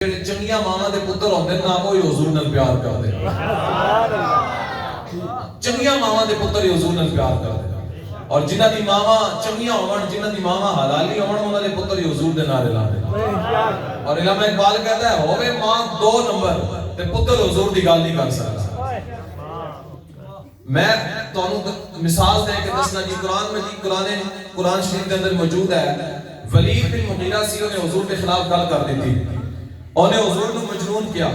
چنگیاں ماواں دے پتر ہوندے نا وہی حضور نال پیار کردے چنگیاں ماواں دے پتر ہی حضور نال پیار کردے اور جنہاں دی ماواں چنگیاں ہون جنہاں دی ماواں حلالی ہون انہاں دے پتر ہی حضور دے نعرے لاندے اور علامہ اقبال کہتا ہے ہوے ماں 2 نمبر تے پتر حضور دی گل نہیں کر سکدا میں تانوں مثال دے کے دسنا جی قرآن شریف دے اندر موجود ہے ولید بن مغیرہ سی نے حضور کے خلاف گل کر دی تھی انہیں حضور نے مجنون کیا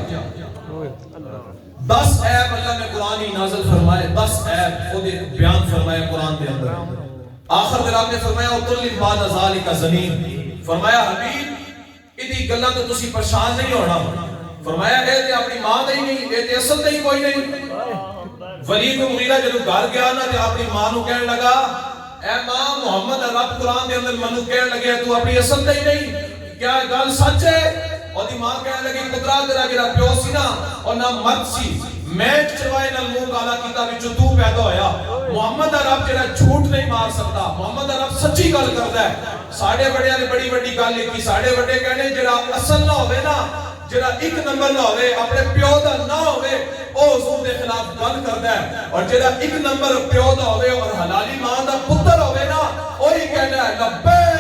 10 عیب اللہ نے قرآن ہی نازل فرمائے 10 عیب خود بیان فرمائے قرآن کے اندر آخر میں آپ نے فرمایا اطل بعد ذالک زنین فرمایا حبیب ادھی گلاں تو تسی پریشان نہیں ہونا فرمایا اے تے اپنی ماں دے ہی نہیں اے تے اصل تے ہی کوئی نہیں ولید بن مغیرہ جب گھر گیا نا تے اپنی ماں نو کہنے لگا اے ماں محمد رب قرآن دے اندر منو کہنے لگے تو اپنی اصل تے ہی نہیں کیا گل سچ ہے اور دی ماں کہنے لگی پترا تیرا جڑا پیو سی نا اور نہ مرد سی میں چوائے نال منہ کالا کیتا وچوں تو پیدا ہویا محمد رب جڑا جھوٹ نہیں مار سکتا محمد رب سچی گل کردا ہے ساڈے بڑیاں نے بڑی بڑی گل لکھی ساڈے بڑے کہنے جڑا اصل نہ ہوے نا جڑا ایک نمبر نہ ہوے اپنے پیو دا نہ ہوے او حضور دے خلاف گل کردا ہے اور جڑا ایک نمبر پیو دا ہوے اور حلالی ماں دا پتر ہوے نا وہی کہنا ہے لبیک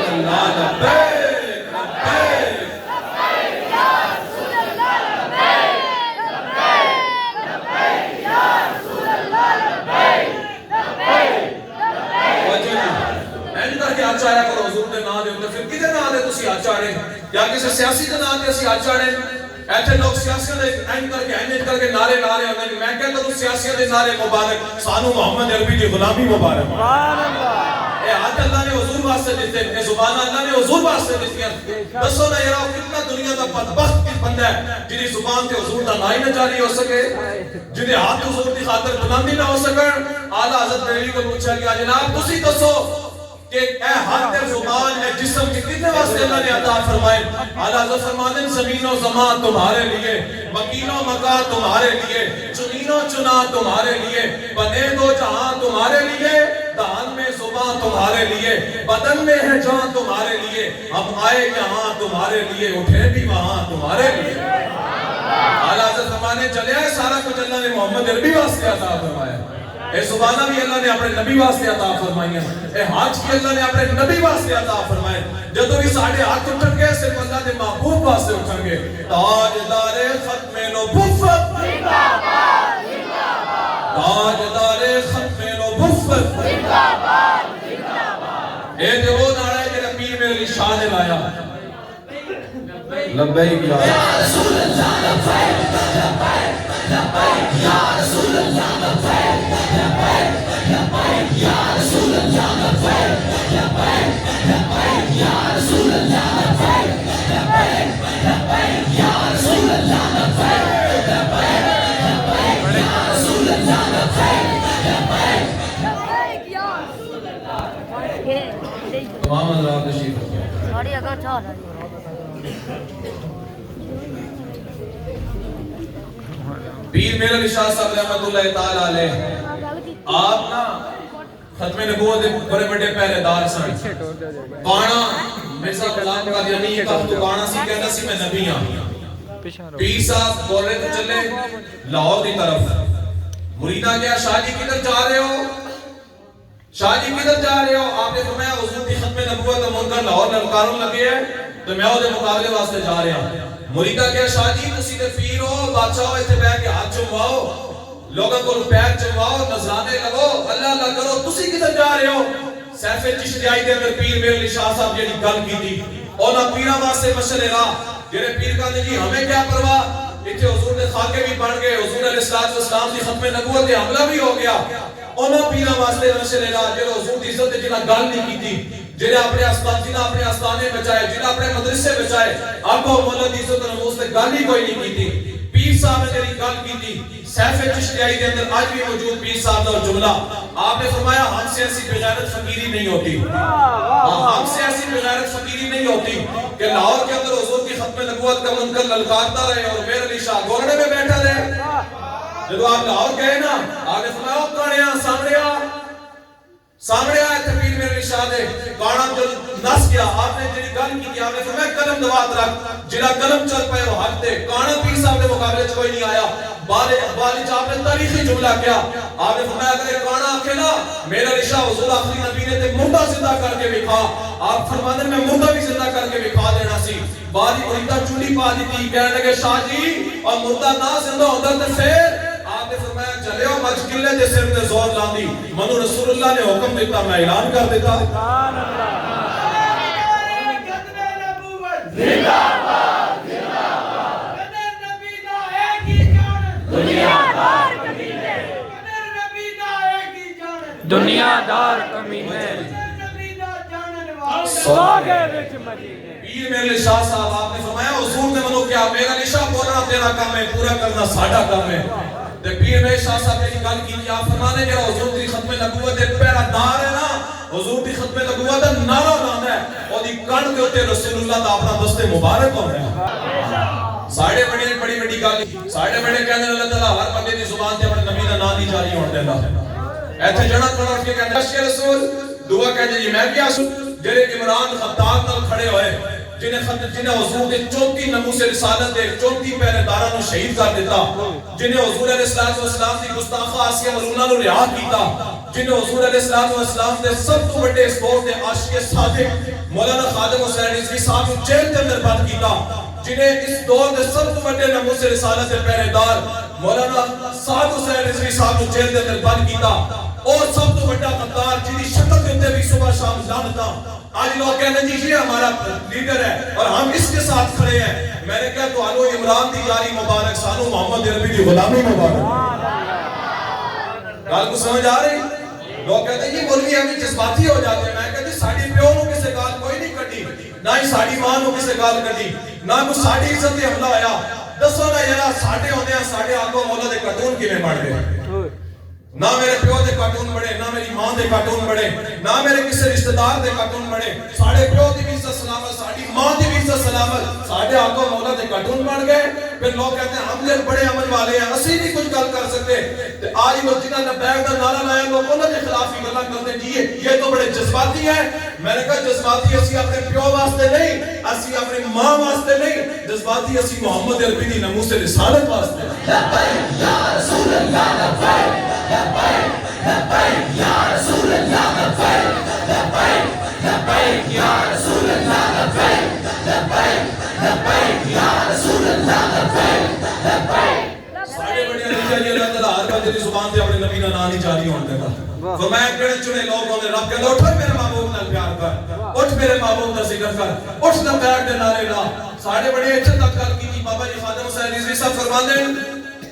اللہ لبیک لبیک لبیک یا رسول اللہ لبیک لبیک لبیک یا رسول اللہ لبیک لبیک لبیک وجہ اینڈ کر کے آچا آیا کرو حضور دے نام دے اندر پھر کدے نام دے تسی آچا رہے یا کسی سیاسی دے نام دے اسی آچا رہے ایتھے لوگ سیاسیوں دے اینڈ کر کے نعرے لا رہے ہوندے میں کہتا ہوں سیاسیوں دے نعرے مبارک سانو محمد عربی دی غلامی مبارک سبحان اللہ اے ہاتھ اللہ نے حضور واسطے دیتے اے زبان اللہ نے حضور واسطے دیتی ہیں دسو نا یارو کتنا دنیا دا بدبخت کس بندہ ہے جنہی زبان تے حضور دا نائی نہ جاری ہو سکے جنہی ہاتھ حضور دی خاطر بلندی نہ ہو سکن اعلیٰ حضرت بریلوی کو پوچھا گیا جناب تسی دسو کہ اے ہاتھ زبان اے جسم کی کتنے واسطے اللہ نے عطا فرمائے اعلیٰ حضرت فرماتے زمین و زمان تمہارے لیے مکین و مکان تمہارے لیے چنین و چنا تمہارے لیے بنے دو جہاں تمہارے لیے دہن میں زبان تمہارے لیے بدن میں ہے جان تمہارے لیے ہم آئے یہاں تمہارے لیے اٹھے بھی وہاں تمہارے لیے اعلیٰ حضرت فرمانے چلے آئے سارا کچھ اللہ نے محمد عربی واسطے عطا فرمایا اے زبانہ بھی اللہ نے اپنے نبی واسطے عطا فرمائی ہیں اے ہاتھ بھی اللہ نے اپنے نبی واسطے عطا فرمائے جدو بھی ساڑھے ہاتھ اٹھن گے صرف اللہ نے محبوب واسطے اٹھن گے تاجدار ختم نبوت زندہ باد تاجدار ختم نبوت زندہ باد اے تے وہ نعرہ ہے جڑا پیر میرے علی شاہ نے لایا لبیک یا رسول اللہ لبیک لبیک لبیک یا رسول اللہ لبیک لبیک لبیک یا رسول اللہ لبیک لبیک لبیک یا رسول اللہ لبیک لبیک لبیک یا رسول اللہ لبیک لبیک لبیک یا رسول اللہ لبیک لبیک یا رسول اللہ تمام حضرات تشریف رکھیں ساڑی اگر چاہ رہی پیر میرے علی شاہ صاحب رحمت اللہ تعالی علیہ آپ نا ختم نبوت بڑے بڑے پہرے دار سن بانا مرزا غلام قادیانی کا تو بانا سی کہتا سی میں نبی ہاں پیر صاحب بول رہے تو چلے لاہور دی طرف مریدہ کیا شاہ جی کدھر جا رہے ہو شاہ جی کدھر جا رہے ہو آپ نے فرمایا حضور کی ختم نبوت منکر لاہور للکاروں لگے ہیں تو میں وہ مقابلے واسطے جا رہا ہوں مریدہ کیا شاہ جی تسی تے پیر ہو بادشاہ ہو ایتھے بیٹھ کے ہاتھ چمواؤ لوگوں کو پیر چمواؤ نذرانے لگو اللہ اللہ کرو تسی کدھر جا رہے ہو سیف چشتیائی دے اندر پیر میرے علی شاہ صاحب جڑی گل کیتی انہاں پیراں واسطے مشورے راہ جڑے پیر کہندے جی ہمیں کیا پرواہ ایتھے حضور دے خاکے بھی بن گئے حضور علیہ السلام دی ختم نبوت تے حملہ بھی ہو گیا انہاں پیراں واسطے مشورے راہ جڑے حضور دی عزت تے جنہاں گل نہیں کیتی جنہیں اپنے آستانے بچائے جنہیں اپنے مدرسے بچائے آپ کو مولد عزت نموز نے گل ہی کوئی نہیں کی تھی پیر صاحب نے جنہیں گل کی تھی سیف چشتیائی دے اندر آج بھی موجود پیر صاحب کا جملہ آپ نے فرمایا ہم سے ایسی بغیرت فقیری نہیں ہوتی ہم سے ایسی بغیرت فقیری نہیں ہوتی کہ لاہور کے اندر حضور کی ختم نبوت کا منکر للکارتا رہے اور میرے علی شاہ گورنے میں بیٹھا رہے جب آپ لاہور گئے نا آپ نے فرمایا کانیاں سامنے آئے تھے پیر میرے نشاد ہے کانا جو نس گیا آپ نے جنہی گل کی آپ نے فرمایا قلم دوات رکھ جنہا قلم چل پائے وہ حق دے کانا پیر صاحب کے مقابلے کوئی نہیں آیا بالی آپ نے تاریخی جملہ کیا آپ نے فرمایا اگر کانا اکیلا میرا رشا حضور آخری نبی نے تے مردہ زندہ کر کے بکھا آپ فرمانے میں مردہ بھی زندہ کر کے بکھا دینا سی بالی مریدہ چوڑی پا دیتی کہنے لگے شاہ جی اور مردہ نہ زندہ ہوتا تے پھر آپ نے فرمایا چلے ہو مجھ کلے دے سر دے زور لاندی منو رسول اللہ نے حکم دیتا میں اعلان کر دیتا سبحان اللہ زندہ باد زندہ باد قدر نبی دا ایک ہی جان دنیا دار کمینے قدر نبی دا ایک ہی جان دنیا دار کمینے قدر نبی دا جانن والے سواگے وچ مدینے پیر میرے شاہ صاحب آپ نے فرمایا حضور نے منو کیا میرا نشا بولنا تیرا کام ہے پورا کرنا ساڈا کام ہے تے پیر میرے شاہ صاحب نے گل کی آپ فرمانے جڑا حضور دی ختم نبوت دے پہلا دار ہے نا حضور دی ختم نبوت دا نعرہ لانا ہے اور دی کان دے اوتے رسول اللہ دا اپنا دست مبارک ہوندا ہے ساڈے بڑی بڑی بڑی گل ساڈے بڑے کہندے اللہ تعالی ہر بندے دی زبان تے اپنے نبی دا نام نہیں جاری ہون دیندا ایتھے جنا کھڑا کے کہندے اشک رسول دعا کہندے جی میں بھی آسو جڑے عمران خطاب نال کھڑے ہوئے جنہیں حضور کے 34 نموس رسالت دے 34 پہلے داراں نو شہید کر دیتا جنہیں حضور علیہ السلام دی گستاخ آسیہ ملونہ نو رہا کیتا جنہیں حضور علیہ السلام دے سب تو بڑے سپورٹ دے عاشق صادق مولانا خادم حسین رضوی صاحب کو جیل کے اندر بند کیتا جنہیں اس دور دے سب تو بڑے نموس رسالت دے پہلے دار مولانا سعد حسین رضوی صاحب کو جیل کے اندر بند کیتا اور سب تو بڑا غدار جنہی شکل دیتے بھی صبح شام جانتا آج لوگ کہنے جی یہ ہمارا لیڈر ہے اور ہم اس کے ساتھ کھڑے ہیں میں نے کہا تو آنو عمران دی جاری مبارک سانو محمد عربی دی غلامی مبارک گال کو سمجھ آ رہی لوگ کہتے ہیں یہ مولوی ہمیں جذباتی ہو جاتے ہیں میں کہتے ہیں ساڑی پیونوں کسے گال کوئی نہیں کٹی نہ ہی ساڑی مانوں کسے گال کٹی نہ کوئی ساڑی عزت دے حملہ آیا دسو نہ یرا ساڑے ہونے ہیں ساڑے آگو مولا دے کارٹون کی میں مار گئے نہ میرے پیو دے کارٹون بڑے نہ میری ماں دے کارٹون بڑے نہ میرے کسی رشتہ دار دے کارٹون بڑے ساڑے پیو دی بھی عزت سلامت ساڑی ماں دی بھی عزت سلامت ساڑے آگو مولا دے کارٹون بڑھ گئے پھر لوگ کہتے ہیں ہم لوگ بڑے عمل والے ہیں اسی نہیں کچھ گل کر سکتے آج مسجدہ لبیک دا نعرہ لایا لوگ انہوں نے خلاف ہی گلا کرتے ہیں یہ تو بڑے جذباتی ہیں میں نے کہا جذباتی اسی اپنے پیو واسطے نہیں اسی اپنی ماں واسطے نہیں جذباتی اسی محمد عربی دی نموس رسالت واسطے لبیک یا رسول اللہ لبیک لبیک لبیک یا رسول اللہ لبیک لبیک لبیک یا رسول اللہ لبیک لبیک لبیک یا رسول اللہ لبیک لبیک ساڑھے بڑی علی جاری اللہ تعالیٰ ہر بندے دی زبان تے اپنے نبی نہ نہیں جاری ہون دے گا فرمایا کڑے چنے لوگ ہوندے رب کہندے اٹھ میرے محبوب نال پیار کر اٹھ میرے محبوب دا ذکر کر اٹھ نہ بیٹھ دے نعرے لا ساڑھے بڑی اچھے تک گل کی بابا جی خادم حسین رضوی صاحب فرماندے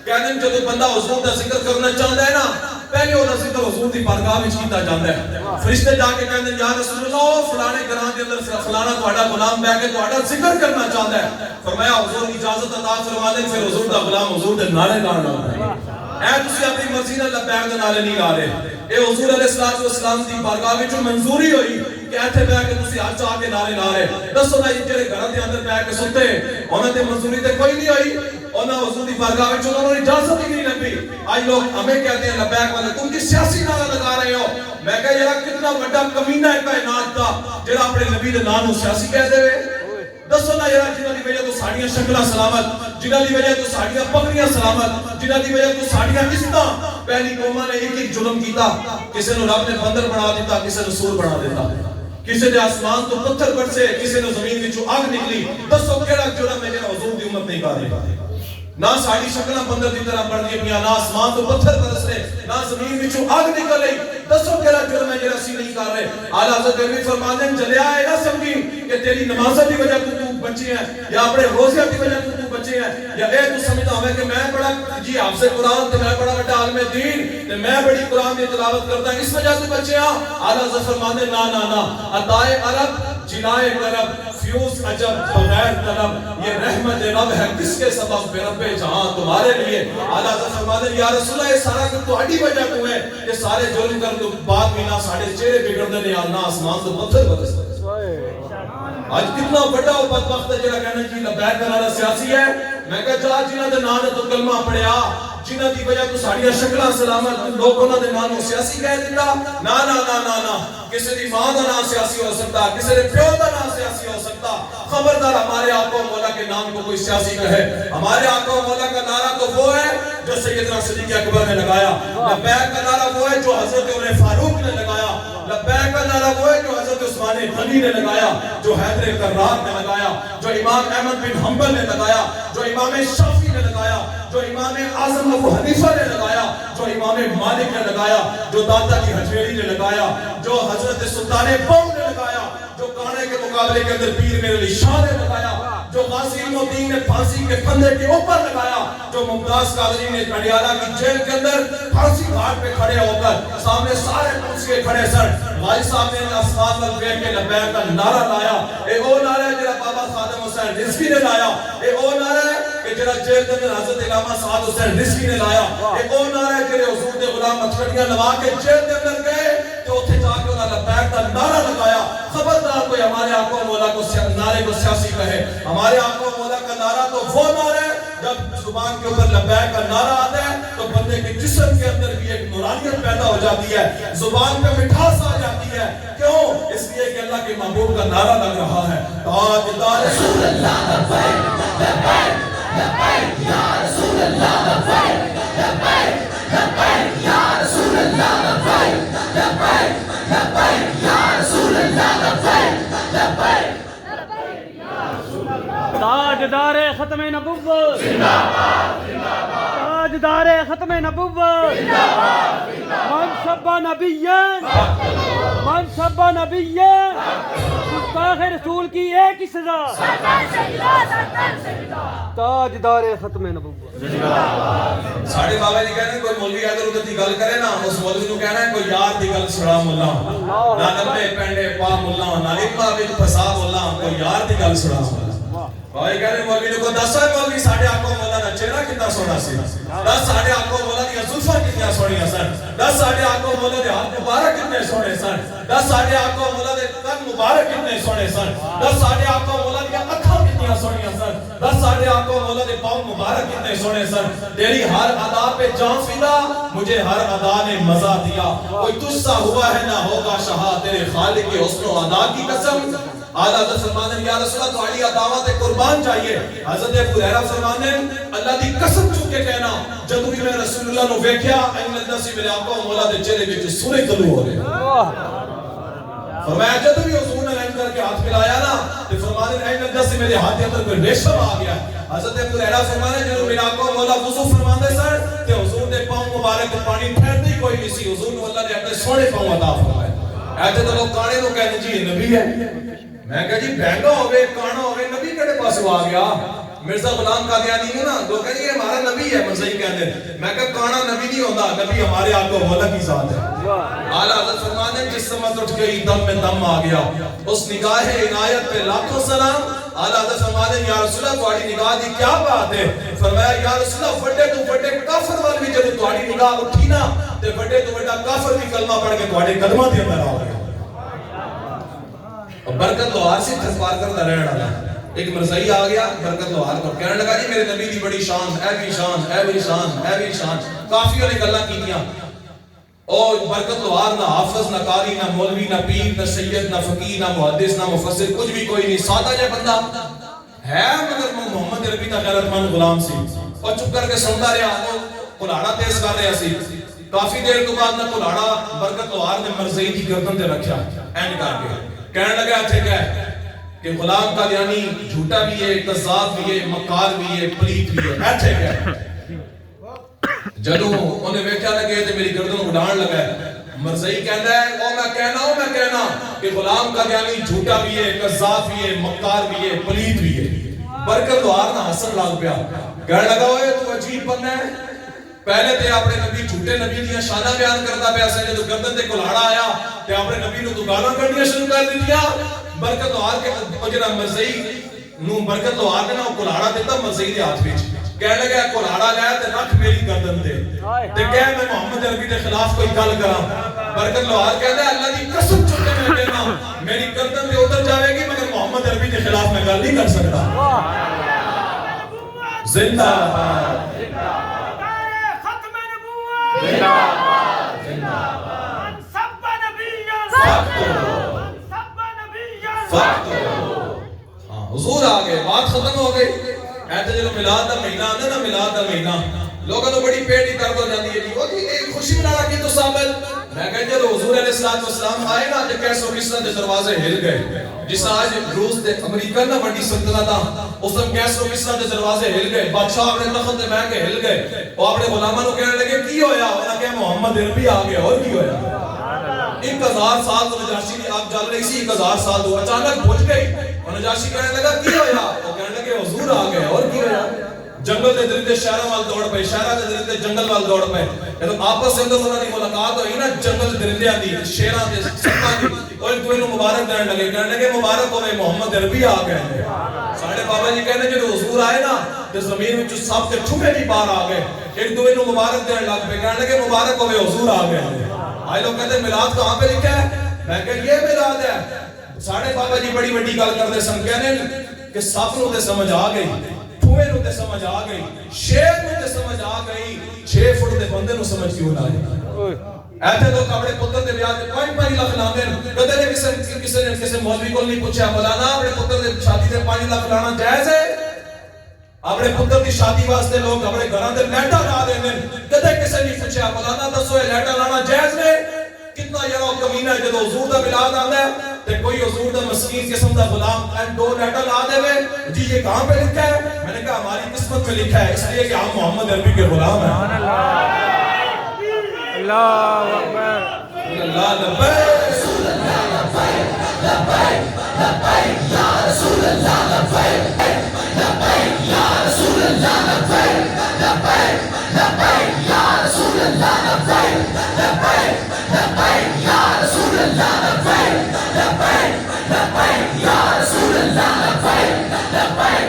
کہندے جدوں بندہ حضور دا ذکر کرنا چاہندا ہے نا پہلے وہ ذکر حضور دی بارگاہ وچ کیتا جاندا ہے فرشتے جا کے کہندے یا رسول اللہ فلانے گھراں دے اندر فلانا تہاڈا غلام بیٹھ کے تہاڈا ذکر کرنا چاہندا ہے فرمایا حضور اجازت عطا فرما دے پھر حضور دا غلام حضور دے نعرے لانا اے تسی اپنی مرضی نال لبیک دے نعرے نہیں لا رہے اے حضور علیہ السلام دی بارگاہ وچ منظوری ہوئی کہ ایتھے بیٹھ کے تسی ہر چاہ کے نعرے لا رہے دسو نا جڑے گھراں دے اندر بیٹھ کے ستے انہاں تے منظوری تے کوئی نہیں ہوئی انہاں حضور دی بارگاہ وچ انہاں نوں اجازت ہی نہیں لبھی آج لوگ ہمیں کہتے ہیں لبیک والے تم کی سیاسی نعرہ لگا رہے ہو میں کہا یار کتنا بڑا کمینہ ہے کائنات دا جڑا اپنے نبی دے نام نوں سیاسی کہہ دے دسو نا یار جنہاں دی وجہ تو ساڈیاں شکلاں سلامت جنہاں دی وجہ تو ساڈیاں پگڑیاں سلامت جنہاں دی وجہ تو ساڈیاں عزتاں پہلی قوماں نے ایک ایک جرم کیتا کسی نے رب نے بندر بنا دیتا کسی نے سور بنا دیتا کسی نے آسمان تو پتھر برسے کسی نے زمین وچوں آگ نکلی دسو کیڑا جرم ہے جڑا حضور دی امت نہیں کر رہی نہ ساڑی شکلہ بندر دی طرح بڑھ گئی نہ آسمان تو پتھر برس رہے نہ زمین وچوں آگ نکل رہی دسو کیڑا جرم ہے جڑا اسی نہیں کر رہے اعلیٰ حضرت عربی فرماتے ہیں جلیا ہے نہ سمجھی کہ تیری نمازیں دی وجہ تو بچے ہیں یا اپنے روزے دی وجہ تو بچے ہیں یا اے تو سمجھتا ہوں کہ میں بڑا جی حافظ قرآن تے میں بڑا بڑا عالم دین تے میں بڑی قرآن دی تلاوت کرتا ہوں اس وجہ سے بچے ہیں اعلیٰ حضرت فرماتے ہیں نا عطائے عرب جلائے کرب فیوز عجب بغیر طلب یہ رحمت رب ہے کس کے سبب بے رب جہاں تمہارے لیے اعلیٰ حضرت فرماتے ہیں یا رسول اللہ یہ سارا کہ تہاڈی وجہ تو ہے کہ سارے جرم کر تو بعد میں نہ ساڑھے چہرے بگڑ دے نہ آسمان سے پتھر برس آج کتنا بڑا وہ بدبخت ہے جڑا کہنا جی لبیک کا نعرہ سیاسی ہے میں کہا جا جنہاں دے نام تو کلمہ پڑھیا جنہاں دی وجہ تو ساڑیاں شکلہ سلامت لوگوں نے مانو سیاسی کہہ دیتا نا نا نا نا نا کسی دی ماں دا نام سیاسی ہو سکتا کسی دی پیو دا نام سیاسی ہو سکتا خبردار ہمارے آقا و مولا کے نام کو کوئی سیاسی کہے ہمارے آقا و مولا کا نعرہ تو وہ ہے جو سیدنا صدیق اکبر نے لگایا لبیک کا نعرہ وہ ہے جو حضرت عمر فاروق نے لگایا لبیک کا نعرہ وہ ہے جو حضرت عثمان غنی نے لگایا جو حیدر کرار نے لگایا جو امام احمد بن حنبل نے لگایا جو امام شافعی نے لگایا جو امام اعظم ابو حنیفہ نے لگایا جو امام مالک نے لگایا جو داتا کی ہجویری نے لگایا جو حضرت سلطان بہو نے لگایا جو کانے کے مقابلے کے اندر پیر میرے علی شاہ نے لگایا جو غازی علم الدین نے پھانسی کے پھندے کے اوپر لگایا جو ممتاز قادری نے اڈیالہ کی جیل کے اندر پھانسی گھاٹ پہ کھڑے ہو کر سامنے سارے پوچھ کے کھڑے سر غازی صاحب نے اسمان والوے کے لبیک کا نعرہ لایا اے او نعرہ ہے جرا بابا خادم حسین رزقی نے لایا اے او نعرہ ہے کہ جرا جیل کے اندر حضرت علامہ سعد حسین رزقی نے لایا اے او نعرہ ہے جرے حضور دے غلام مچھڑیاں لوا کے جیل کے اندر گئے تو اتھے جا کے انہاں لبیک کا نعرہ لگایا خبردار کوئی ہمارے آقا و مولا کو نعرے کو سیاسی کہے ہمارے آقا و مولا کا نعرہ تو وہ نعرہ ہے جب زبان کے اوپر لبیک کا نعرہ آتا ہے تو بندے کے جسم کے اندر بھی ایک نورانیت پیدا ہو جاتی ہے زبان پہ مٹھاس آ جاتی ہے کیوں اس لیے کہ اللہ کے محبوب کا نعرہ لگ رہا ہے تاجدار رسول اللہ لبیک لبیک لبیک یا رسول اللہ لبیک لبیک لبیک یا رسول اللہ لبیک لبیک لبیک یا رسول اللہ لبیک لبیک تاجدار ختم نبوت زندہ باد تاجدار ختم نبوت زندہ باد من سب نبیین من سب نبیین گستاخ رسول کی ایک ہی سزا تاجدار ختم نبوت ساڑھے بابا جی کہنے کوئی مولوی ادھر ادھر دی گل کرے نا اس مولوی کو کہنا ہے کوئی یار دی گل سڑا ملا نہ نبے پینڈے پا ملا نہ لکھا بھی پسا ملا کوئی یار دی گل سڑا ملا بھائی کہنے مولوی کو دس ہے مولوی ساڑھے آقا مولا نا چہرہ کتنا سونا سی دس ساڑھے آقا مولا دیا زلفہ کتنا سونیا سن دس ساڑھے آقا مولا دے ہاتھ مبارک کتنے سونے سن دس ساڑھے آقا مولا دے قد مبارک کتنے سونے سن دس ساڑھے آقا مولا دیا اکھاں کتنی سونیا سن دس ساڑھے آقا مولا دے پاؤں مبارک کتنے سونے سن تیری ہر ادا پہ جان فدا مجھے ہر ادا نے مزہ دیا کوئی تجھ سا ہوا ہے نہ ہوگا شہا تیرے خالق کے حسن و ادا کی قسم آلہ حضرت فرمانے یا رسول اللہ تو علی دعوت قربان چاہیے حضرت ابو ہریرہ فرمانے اللہ دی قسم چکے کہنا جب بھی میں رسول اللہ نو ویکھیا ان اللہ سے میرے آقا و مولا دے چہرے وچ سورج طلوع ہو گئے فرمایا جب بھی حضور نے رحم کر کے ہاتھ ملایا نا تو فرمانے ان اللہ سے میرے ہاتھ کے اندر کوئی ریشم آ گیا حضرت ابو ہریرہ فرمانے جب میرے آقا و مولا وضو فرماندے سر تے حضور دے پاؤں مبارک پانی ٹھہرتی کوئی نہیں سی حضور نے اللہ نے اپنے سونے پاؤں عطا فرمایا ایسے تو لوگ کانے کو کہنے جی نبی ہے میں کہا جی بہنگا ہوئے کانا ہوئے نبی کڑے پاس ہوا گیا مرزا غلام قادیانی ہے نا لوگ کہا جی یہ ہمارا نبی ہے مرزائی کہنے میں کہا کانا نبی نہیں ہوتا نبی ہمارے آقا مولا کی ذات ہے اعلیٰ حضرت فرمانے جس سمت اٹھ گئی دم میں دم آ گیا اس نگاہ عنایت پہ لاکھوں سلام اعلیٰ حضرت فرمانے یا رسول اللہ تمہاری نگاہ دی کیا بات ہے فرمایا یا رسول اللہ بڑے تو بڑے کافر وال بھی جب تمہاری نگاہ اٹھی نا تے بڑے تو بڑا کافر بھی کلمہ پڑھ کے تمہارے قدمہ دے اندر آ گیا برکت لوہار سے تھپار کرتا رہنا ڈالا ایک مرزائی آ گیا برکت لوہار کو کہنے لگا جی میرے نبی دی بڑی شان اے بھی شان اے بھی شان اے بھی شان کافیوں نے گلہ کی دیا اور برکت لوہار نہ حافظ نہ قاری نہ مولوی نہ پیر نہ سید نہ فقیر نہ محدث نہ مفسر کچھ بھی کوئی نہیں سادہ جے بندہ ہے مگر محمد عربی کا غیرت مند غلام سی اور چپ کر کے سنتا رہا وہ کلاڑا تیز کر رہا سی کافی دیر تو بعد نہ کلاڑا برکت لوہار نے مرزائی دی گردن تے رکھیا اینڈ کر کے کہنے لگا ٹھیک ہے کہ غلام قادیانی جھوٹا بھی ہے کذاب بھی ہے مکار بھی ہے پلیت بھی ہے ٹھیک ہے جدوں انہیں ویکھیا لگے تے میری گردن اڑان لگا ہے مرزائی کہندا ہے او میں کہنا کہ غلام قادیانی جھوٹا بھی ہے کذاب بھی ہے مکار بھی ہے پلیت بھی ہے برکت لوہار نہ ہنسن لگ پیا کہنے لگا اوئے تو عجیب بندہ ہے پہلے تے اپنے نبی جھوٹے نبی دیاں شاناں بیان کرتا پیا سی جدوں گردن تے کلاڑا آیا تے اپنے نبی نو گالاں کڈھنیاں شروع کر دتیاں برکت لوہار کے جڑا مرزائی نو برکت لوہار نے نا کلاڑا دتا مرزائی دے ہاتھ وچ کہنے لگا کلاڑا لے تے رکھ میری گردن تے کہ میں محمد عربی دے خلاف کوئی گل کراں برکت لوہار کہندا ہے اللہ دی قسم چکے میں کہنا میری گردن تے اتر جاوے گی مگر محمد عربی دے خلاف میں گل نہیں کر سکتا زندہ باد ہاں حضور آ گئے، بات ختم ہو گئی۔ ایسے جو میلاد دا مہینہ آتا نا، میلاد دا مہینہ لوگوں کو بڑی پیٹ ہی درد ہو جاتی ہے جی، وہ جی ایک خوشی منانا کی تو ثابت۔ میں کہا جب حضور علیہ السلام آئے نا، جب کیسو کس طرح دروازے ہل گئے، جس آج روس دے امریکہ نا بڑی سلطنت تھا، اس دن کیسو کس طرح دروازے ہل گئے، بادشاہ اپنے تخت تے بیٹھ کے ہل گئے، وہ اپنے غلاموں کو کہنے لگے کی ہویا؟ انہاں کہا محمد عربی آ گیا، اور کی ہویا؟ 1000 سال تو نجاشی کی آگ جل رہی سی، 1000 سال تو اچانک بجھ گئی، اور نجاشی کہنے لگا کی ہویا؟ وہ کہنے لگے حضور آ گئے، اور کی ہویا؟ جنگل دے درندے شہروں وال دوڑ پے، شہراں دے درندے جنگل وال دوڑ پے، جب آپس دے اندر انہاں دی ملاقات ہوئی نا، جنگل دے درندیاں دی، شہراں دے سباں دی، وہ ایک دوسرے نوں مبارک دین لگے، کہنے لگے مبارک ہوے محمد عربی آ گئے۔ ساڈے بابا جی کہنے جب حضور آئے نا تے زمین وچ سب تے ٹھمے بھی باہر آ گئے، ایک دوسرے نوں مبارک دین لگ پے، کہنے لگے مبارک ہوے حضور آ گئے۔ آج لوگ کہتے ہیں میلاد کہاں پہ لکھا ہے؟ میں کہ یہ میلاد ہے۔ ساڑھے بابا جی بڑی بڑی گل کر دے سن، کہنے کہ سب نو تے سمجھ آ گئی، ٹھوئے نو تے سمجھ آ گئی، شیر نو تے سمجھ آ گئی، 6 فٹ دے بندے نو سمجھ کیوں نہ آئی؟ ایتھے لوگ اپنے پتر دے بیاہ تے 5 لاکھ لاندے ہیں، کدے نے کسے مولوی کو نہیں پوچھا مولانا اپنے پتر دے شادی تے 5 لاکھ لانا جائز ہے؟ اپنے پتر دی شادی واسطے لوگ اپنے گھراں دے لیٹا لا دے ہیں، کدے کسے نہیں پوچھا مولانا دسو یہ لیٹا لانا جائز ہے؟ کتنا یارو کمینہ ہے جب حضور دا میلاد آندا ہے تے کوئی حضور دا مسکین قسم دا غلام این 2 لیٹر لا دے وے جی یہ کہاں پہ لکھا ہے؟ میں نے کہا ہماری قسمت میں لکھا ہے، اس لیے کہ ہم محمد عربی کے غلام ہیں۔ اللہ اکبر، اللہ لبیک رسول اللہ لبیک لبیک لبیک یا رسول اللہ لبیک لبیک یا رسول اللہ لبیک لبیک لبیک یا رسول اللہ لبیک لبیک لبیک یا رسول اللہ لبیک لبیک لبیک یا رسول اللہ لبیک لبیک۔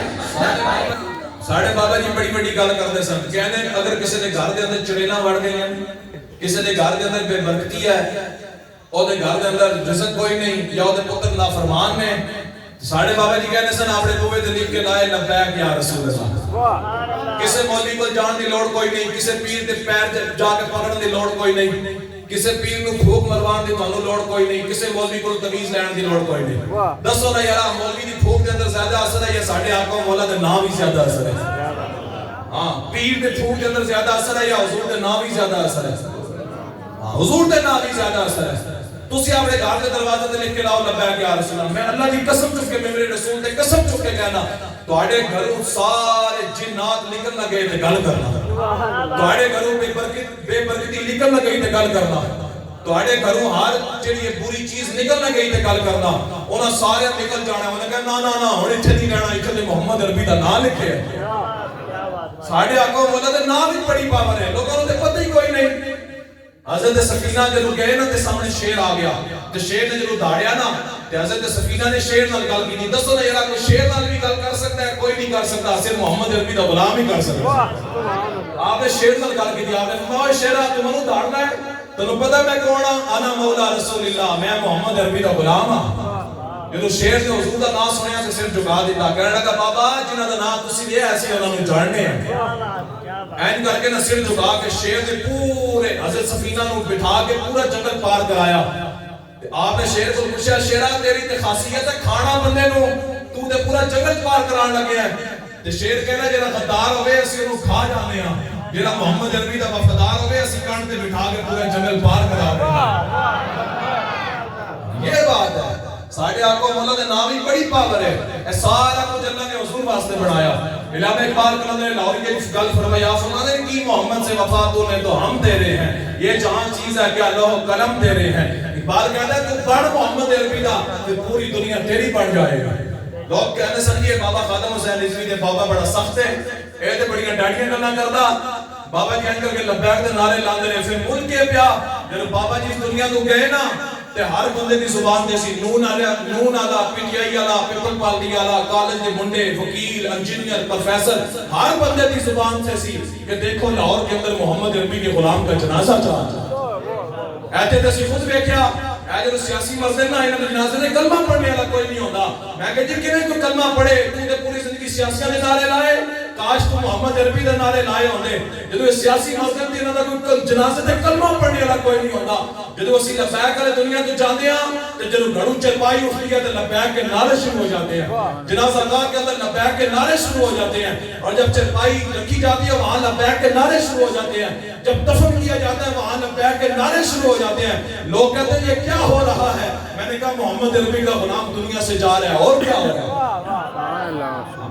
ساڑھے بابا جی بڑی بڑی گل کرتے سن، کہنے اگر کسی نے گھر دے اندر چڑیلاں وڑ گئی ہیں، کسی نے گھر دے اندر بے برکتی ہے، او دے گھر دے اندر رزق کوئی نہیں، یا او دے پتر نافرمان نے، ساڑھے بابا جی کہنے سن اپنے دوے تے لکھ کے لائے لبیک یا رسول اللہ۔ کسے مولوی کو جان دی لوڑ کوئی نہیں، کسے پیر دے پیر تے جا کے پکڑن دی لوڑ کوئی نہیں، کسے پیر نو پھوک مروان دی تانوں لوڑ کوئی نہیں، کسے مولوی کو تمیز لین دی لوڑ کوئی نہیں۔ دسو نا یارا مولوی دی پھوک دے اندر زیادہ اثر ہے یا ساڈے آقا مولا دے نام ہی زیادہ اثر ہے؟ ہاں پیر دے پھوک دے اندر زیادہ اثر ہے یا حضور دے نام ہی زیادہ اثر ہے؟ ہاں حضور دے نام ہی زیادہ اثر ہے۔ تسی اپنے گھر دے دروازے تے لکھ کے لاؤ لبیک یا رسول اللہ۔ میں اللہ کی قسم چک کے میرے رسول تے قسم چک کے کہنا تواڈے گھروں سارے جنات نکل نہ گئے تے گل کرنا، تواڈے گھروں بے برکتی نکل نہ گئی تے گل کرنا، تواڈے گھروں ہر جڑی بری چیز نکل نہ گئی تے گل کرنا، انہاں سارے نکل جانا، انہاں کہنا نا نا نا ہن ایتھے نہیں رہنا، ایتھے تے محمد عربی دا نام لکھے ہے۔ ساڈے آقا مولا دے نام ہی بڑی پاور ہے، لوگوں نوں تے پتہ ہی کوئی نہیں۔ حضرت سفینہ جدو گئے نا تے سامنے شیر آ گیا تے شیر نے جدو داڑیا نا تے حضرت سفینہ نے شیر نال گل کی، دسو نا یارا کوئی شیر نال بھی گل کر سکتا ہے؟ کوئی نہیں کر سکتا، صرف محمد عربی دا غلام ہی کر سکتا ہے۔ آپ نے شیر نال گل کی، آپ نے فرمایا شیرا تو منو داڑنا ہے، تینوں پتہ میں کون ہاں؟ انا مولا رسول اللہ، میں محمد عربی دا غلام ہاں۔ جدو شیر نے حضور دا نام سنیا تے سر جھکا دیتا، کہنے لگا بابا جنہاں دا نام تسی لیا ایسے انہاں نوں جاننے ہیں۔ این کر کے نہ سر جھکا کے شیر نے پورے حضرت سفینہ نو بٹھا کے پورا جنگل پار کرایا۔ آپ نے شیر کو پوچھا شیرا تیری تے خاصیت ہے کھانا بندے نو، تو تے پورا جنگل پار کران لگے ہے؟ تے شیر کہنا جڑا غدار ہوئے اسی انہوں کھا جانے ہاں، جڑا محمد عربی دا وفادار ہوئے اسی کانٹ تے بٹھا کے پورا جنگل پار کرا رہے ہیں۔ یہ بات ہے، ساڑھے آقا مولا دے نام ہی بڑی پاور ہے، اے سارا کچھ اللہ نے حضور واسطے بنایا۔ علامہ اقبال کلندر لاہوری کے اس گل فرمایا، فرماتے ہیں کہ محمد سے وفا تو نے تو ہم تیرے ہیں، یہ جہاں چیز ہے کہ اللہ قلم تیرے ہیں۔ اقبال کہتا ہے تو بڑھ محمد عربی دا کہ پوری دنیا تیری بن جائے گا۔ لوگ کہنے سن یہ بابا خادم حسین رضوی دے بابا بڑا سخت ہے، اے تے بڑیاں ڈاڑیاں گلاں کردا، بابا جی کر کے لبیک دے نعرے لاندے نے، پھر مل کے پیا جب بابا جی اس دنیا تو گئے نا تے ہر بندے دی زبان تے سی نون آلا پی ٹی آئی آلا پیپل پارٹی آلا کالج دے منڈے وکیل انجینئر پروفیسر ہر بندے دی زبان تے سی کہ دیکھو لاہور کے اندر محمد عربی کے غلام کا جنازہ چاہتا ایتے تے سی خود دیکھیا اے جو سیاسی مسئلے نہ انہاں دے جنازے تے کلمہ پڑھنے والا کوئی نہیں ہوندا۔ میں کہ جی کیویں کوئی کلمہ پڑھے تو تے پوری زندگی سیاسیاں دے نعرے لائے، کاش تو محمد عربی دے نعرے لائے ہوندے جدوں سیاسی مذہب دی انہاں دا کوئی جنازے تے کلمہ پڑھنے والا کوئی نہیں ہوندا جدوں اسی لبیک والے دنیا تو جاندے ہاں تے جدوں گھڑوں چرپائی اٹھتی ہے تے لبیک کے نعرے شروع ہو جاتے ہیں جنازہ گاہ کے اندر لبیک کے نعرے شروع ہو جاتے ہیں اور جب چرپائی رکھی جاتی ہے وہاں لبیک کے نعرے شروع ہو جاتے ہیں جب دفن کیا جاتا ہے وہاں لبیک کے نعرے شروع ہو جاتے ہیں لوگ کہتے ہیں یہ کیا ہو رہا ہے میں نے کہا محمد عربی کا غلام دنیا سے جا رہا ہے اور کیا ہو رہا ہے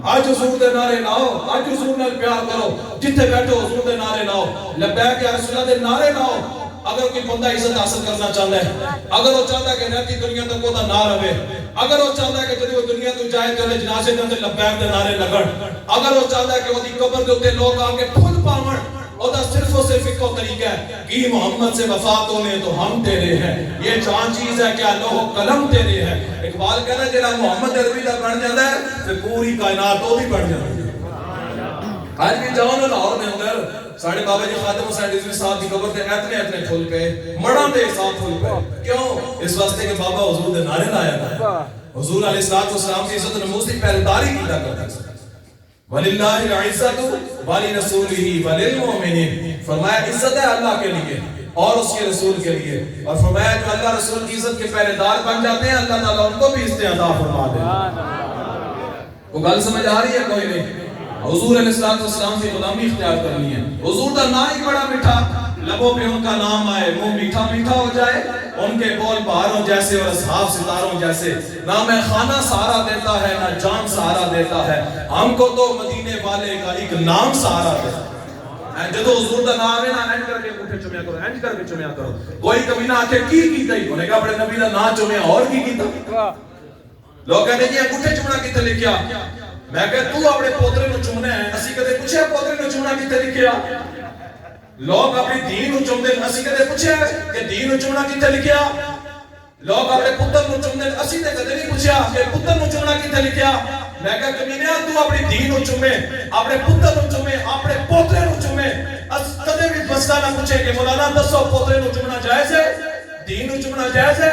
آج حضور دے نعرے لاؤ آج حضور نال پیار کرو جتھے بیٹھو حضور دے نعرے لاؤ لبیک یا رسول اللہ دے نعرے لاؤ اگر کوئی بندہ عزت حاصل کرنا چاہتا ہے اگر وہ چاہتا ہے کہ رہتی دنیا تک وہ نہ رہے اگر وہ چاہتا ہے کہ جب وہ دنیا تو جائے تو جنازے دے اندر لبیک دے نعرے لگن اگر وہ چاہتا ہے کہ وہ دی قبر دے اوتے لوگ آ کے پھول پاون اور صرف اور صرف ایک طریقہ ہے کہ محمد سے وفات ہونے تو ہم تیرے ہیں یہ چاند چیز ہے کیا لوح و قلم تیرے ہیں اقبال کہنا جڑا محمد عربی دا بن جاتا ہے تے پوری کائنات وہ بھی بن جاتی ہے آج بھی جاؤ نا لاہور دے اندر ساڑھے بابا جی خادم حسین رضوی صاحب کی قبر تے اتنے پھول پے مڑاں دے حساب پھول پے کیوں اس واسطے کہ بابا حضور دے نعرے لایا تھا حضور علیہ السلام کی عزت نموز کی پہلداری کیتا کرتا ہے وَلِلَّهِ الْعِزَّةُ وَلِرَسُولِهِ وَلِلْمُؤْمِنِينَ فرمایا عزت ہے اللہ کے لیے اور اس کے رسول کے لیے اور فرمایا جو اللہ رسول کی عزت کے پہلے دار بن جاتے ہیں اللہ تعالیٰ ان کو بھی استعداد فرما دے وہ گل سمجھ آ رہی ہے کوئی نہیں حضور علیہ السلام کی غلامی اختیار کرنی ہے حضور کا نام ہی بڑا میٹھا لبوں پہ ان کا نام آئے منہ میٹھا میٹھا ہو جائے ان کے بول بہاروں جیسے اور اصحاب ستاروں جیسے نہ میں خانہ سہارا دیتا ہے نہ جان سہارا دیتا ہے ہم کو تو مدینے والے کا ایک نام سہارا دیتا ہے جدو حضور دا نام ہے نا اینج کر کے اٹھے چمیا کرو اینج کر کے چمیا کرو کوئی کبھی نہ آکے کی کیتا ہی انہیں کہا اپنے نبی دا نام چمیا اور کی کیتا لوگ کہتے ہیں یہ اٹھے چمنا کیتا لکھیا میں کہتا تو اپنے پوترے نو چمنا ہے اسی کہتے پوچھے پوترے نو چمنا کیتا لکھیا لوگ اپنی دین نو چمدے اسی کدے پوچھیا کہ دین نو چمنا کتے لکھیا لوگ اپنے پتر نو چمدے اسی تے کدے نہیں پوچھیا کہ پتر نو چمنا کتے لکھیا میں کہا کمینیا تو اپنی دین نو چمے اپنے پتر نو چمے اپنے پوترے نو چمے کدے بھی مسئلہ نہ پوچھے کہ مولانا دسو پوترے نو چمنا جائز ہے دین نو چمنا جائز ہے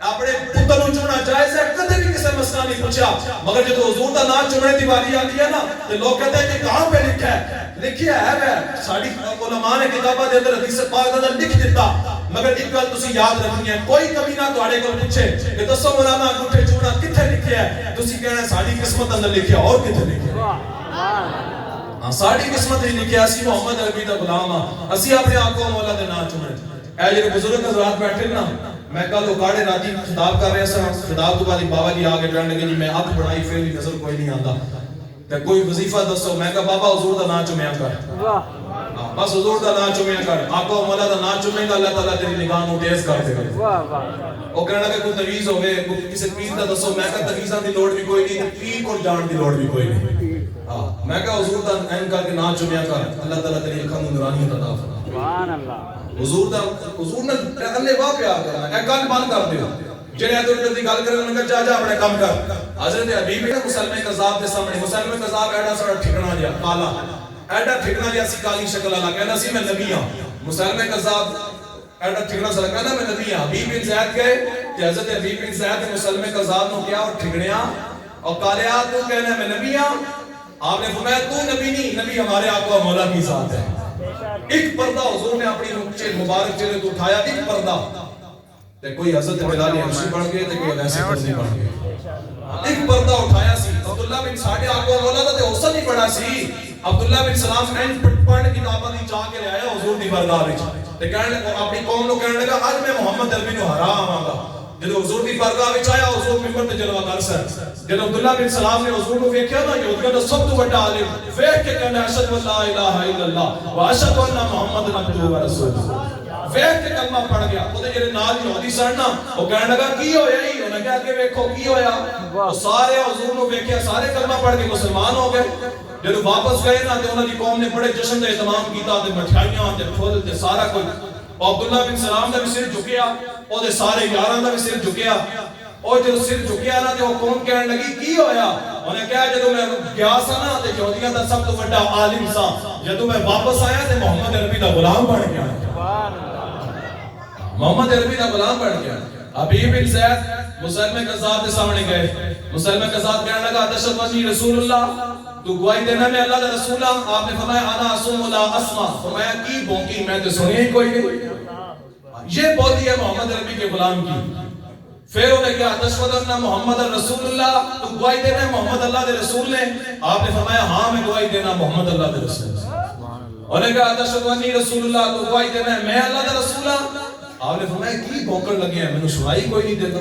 اپنے پتر نو چمنا جائز ہے کدے بھی کسی مسئلہ نہیں پوچھا مگر جب حضور دا نام چمنے دی باری آتی ہے نا تو لوگ کہتے ہیں کہ کہاں پہ لکھا ہے لکھیا ہے وہ ساڑی علماء نے کتابہ دے اندر حدیث پاک دا لکھ دیتا مگر ایک گل تسی یاد رکھنی ہے کوئی کبھی نہ تواڈے کول پوچھے کہ دسو مولانا انگوٹھے چوڑا کتھے لکھیا ہے تسی کہنا ہے ساڑی قسمت اندر لکھیا اور کتھے لکھیا ہاں ساڑی قسمت نہیں لکھیا اسی محمد عربی دا غلام ہاں اسی اپنے آقا مولا دے نام چنے اے جڑے بزرگ حضرات بیٹھے نا میں کل اکاڑے راتی خطاب کر رہا سا خطاب تو بعد بابا جی آگے ڈرن لگے جی میں اکھ بڑھائی پھر بھی نظر کوئی نہیں آندا تے کوئی وظیفہ دسو میں کہا بابا حضور دا نام چمیا کر بس حضور دا نام چمیا کر آقا مولا دا نام چمے گا اللہ تعالیٰ تیری نگاہ نو تیز کر دے گا وہ کہنا کہ کوئی تعویذ ہوے کسی پیر دا دسو میں کہا تعویذاں دی لوڑ بھی کوئی نہیں پیر کو جان دی لوڑ بھی کوئی نہیں میں کہا حضور دا این کر کے نام چمیا کر اللہ تعالیٰ تیری اکھاں نو نورانی عطا فرما سبحان اللہ حضور نے اللہ واہ پیار کرنا ہے گل بند کر دیو جڑے ادھر ادھر دی گل کرن لگا جا جا اپنے کام کر حضرت حبیب نے مسلمے قذاب دے سامنے مسلمے قذاب ایڈا سارا ٹھکنا جا کالا ایڈا ٹھکنا جا سی کالی شکل والا کہنا سی میں نبی ہاں مسلمے قذاب ایڈا ٹھکنا سارا کہنا میں نبی ہاں حبیب بن زید گئے کہ حضرت حبیب بن زید نے مسلمے قذاب نو کیا اور ٹھکڑیا اور کالیا تو کہنا میں نبی ہاں آپ نے فرمایا تو نبی نہیں نبی ہمارے آقا مولا کی ذات ہے ایک پردہ حضور نے اپنی مبارک چہرے تو اٹھایا ایک پردہ تے کوئی حضرت بلال حبشی بن گئے تے کوئی ویسے پردے بن گئے ایک پردہ اٹھایا سی عبداللہ بن ساڑھے آقا مولا دا تے حسن ہی بڑا سی عبداللہ بن سلام این پڑھنے کتاباں دی چاہ کے لے آیا حضور دی بارگاہ وچ تے کہنے لگا اپنی قوم نو کہنے لگا اج میں محمد عربی نو ہرا آواں گا جدو حضور دی بارگاہ وچ آیا حضور منبر تے جلوہ گر سر جدو عبداللہ بن سلام نے حضور کو ویکھیا نا یہودیاں دا سب تو بڑا عالم ویکھ کے کہنا اشہد لا الہ الا اللہ واشہد ان محمد عبدہ و رسولہ ویکھ کے کلمہ پڑھ گیا او تے جڑے نال یہودی سن نا او کہنے لگا کی ہویا ہی انہاں کہا کہ ویکھو کی ہویا او سارے حضور نو ویکھیا سارے کلمہ پڑھ کے مسلمان ہو گئے جدو واپس گئے نا تے انہاں دی قوم نے بڑے جشن دا اہتمام کیتا تے مٹھائیاں تے پھل تے سارا کچھ عبداللہ بن سلام دا بھی سر جھکیا او دے سارے یاراں دا بھی سر جھکیا او جو سر جھکیا نا تے او قوم کہنے لگی کی ہویا انہیں کہا جدو میں گیا سا نا تے یہودیاں دا سب تو بڑا عالم سا جدو میں واپس آیا تے محمد عربی دا غلام بن گیا محمد عربی دا غلام بن گیا حبیب بن زید مسلمے قذاب دے سامنے گئے مسلمے قذاب کہنے لگا اشہد ان رسول اللہ تو گواہی دینا میں اللہ دا رسول ہوں. آپ نے فرمایا انا اسم لا اسمع. فرمایا کی بونکی میں تو سنی ہی کوئی نہیں. یہ بولی ہے محمد عربی کے غلام کی. پھر انہوں نے کہا تشہد ان محمد رسول اللہ, تو گواہی دینا ہے محمد اللہ دے رسول نے. آپ نے فرمایا ہاں میں گواہی دینا محمد اللہ دے رسول. انہوں نے کہا تشہد انی رسول اللہ, تو گواہی دینا ہے میں اللہ دا رسول ہوں. آپ نے فرمایا کی بھونکن لگے ہیں, میں نے سنائی کوئی نہیں دیتا.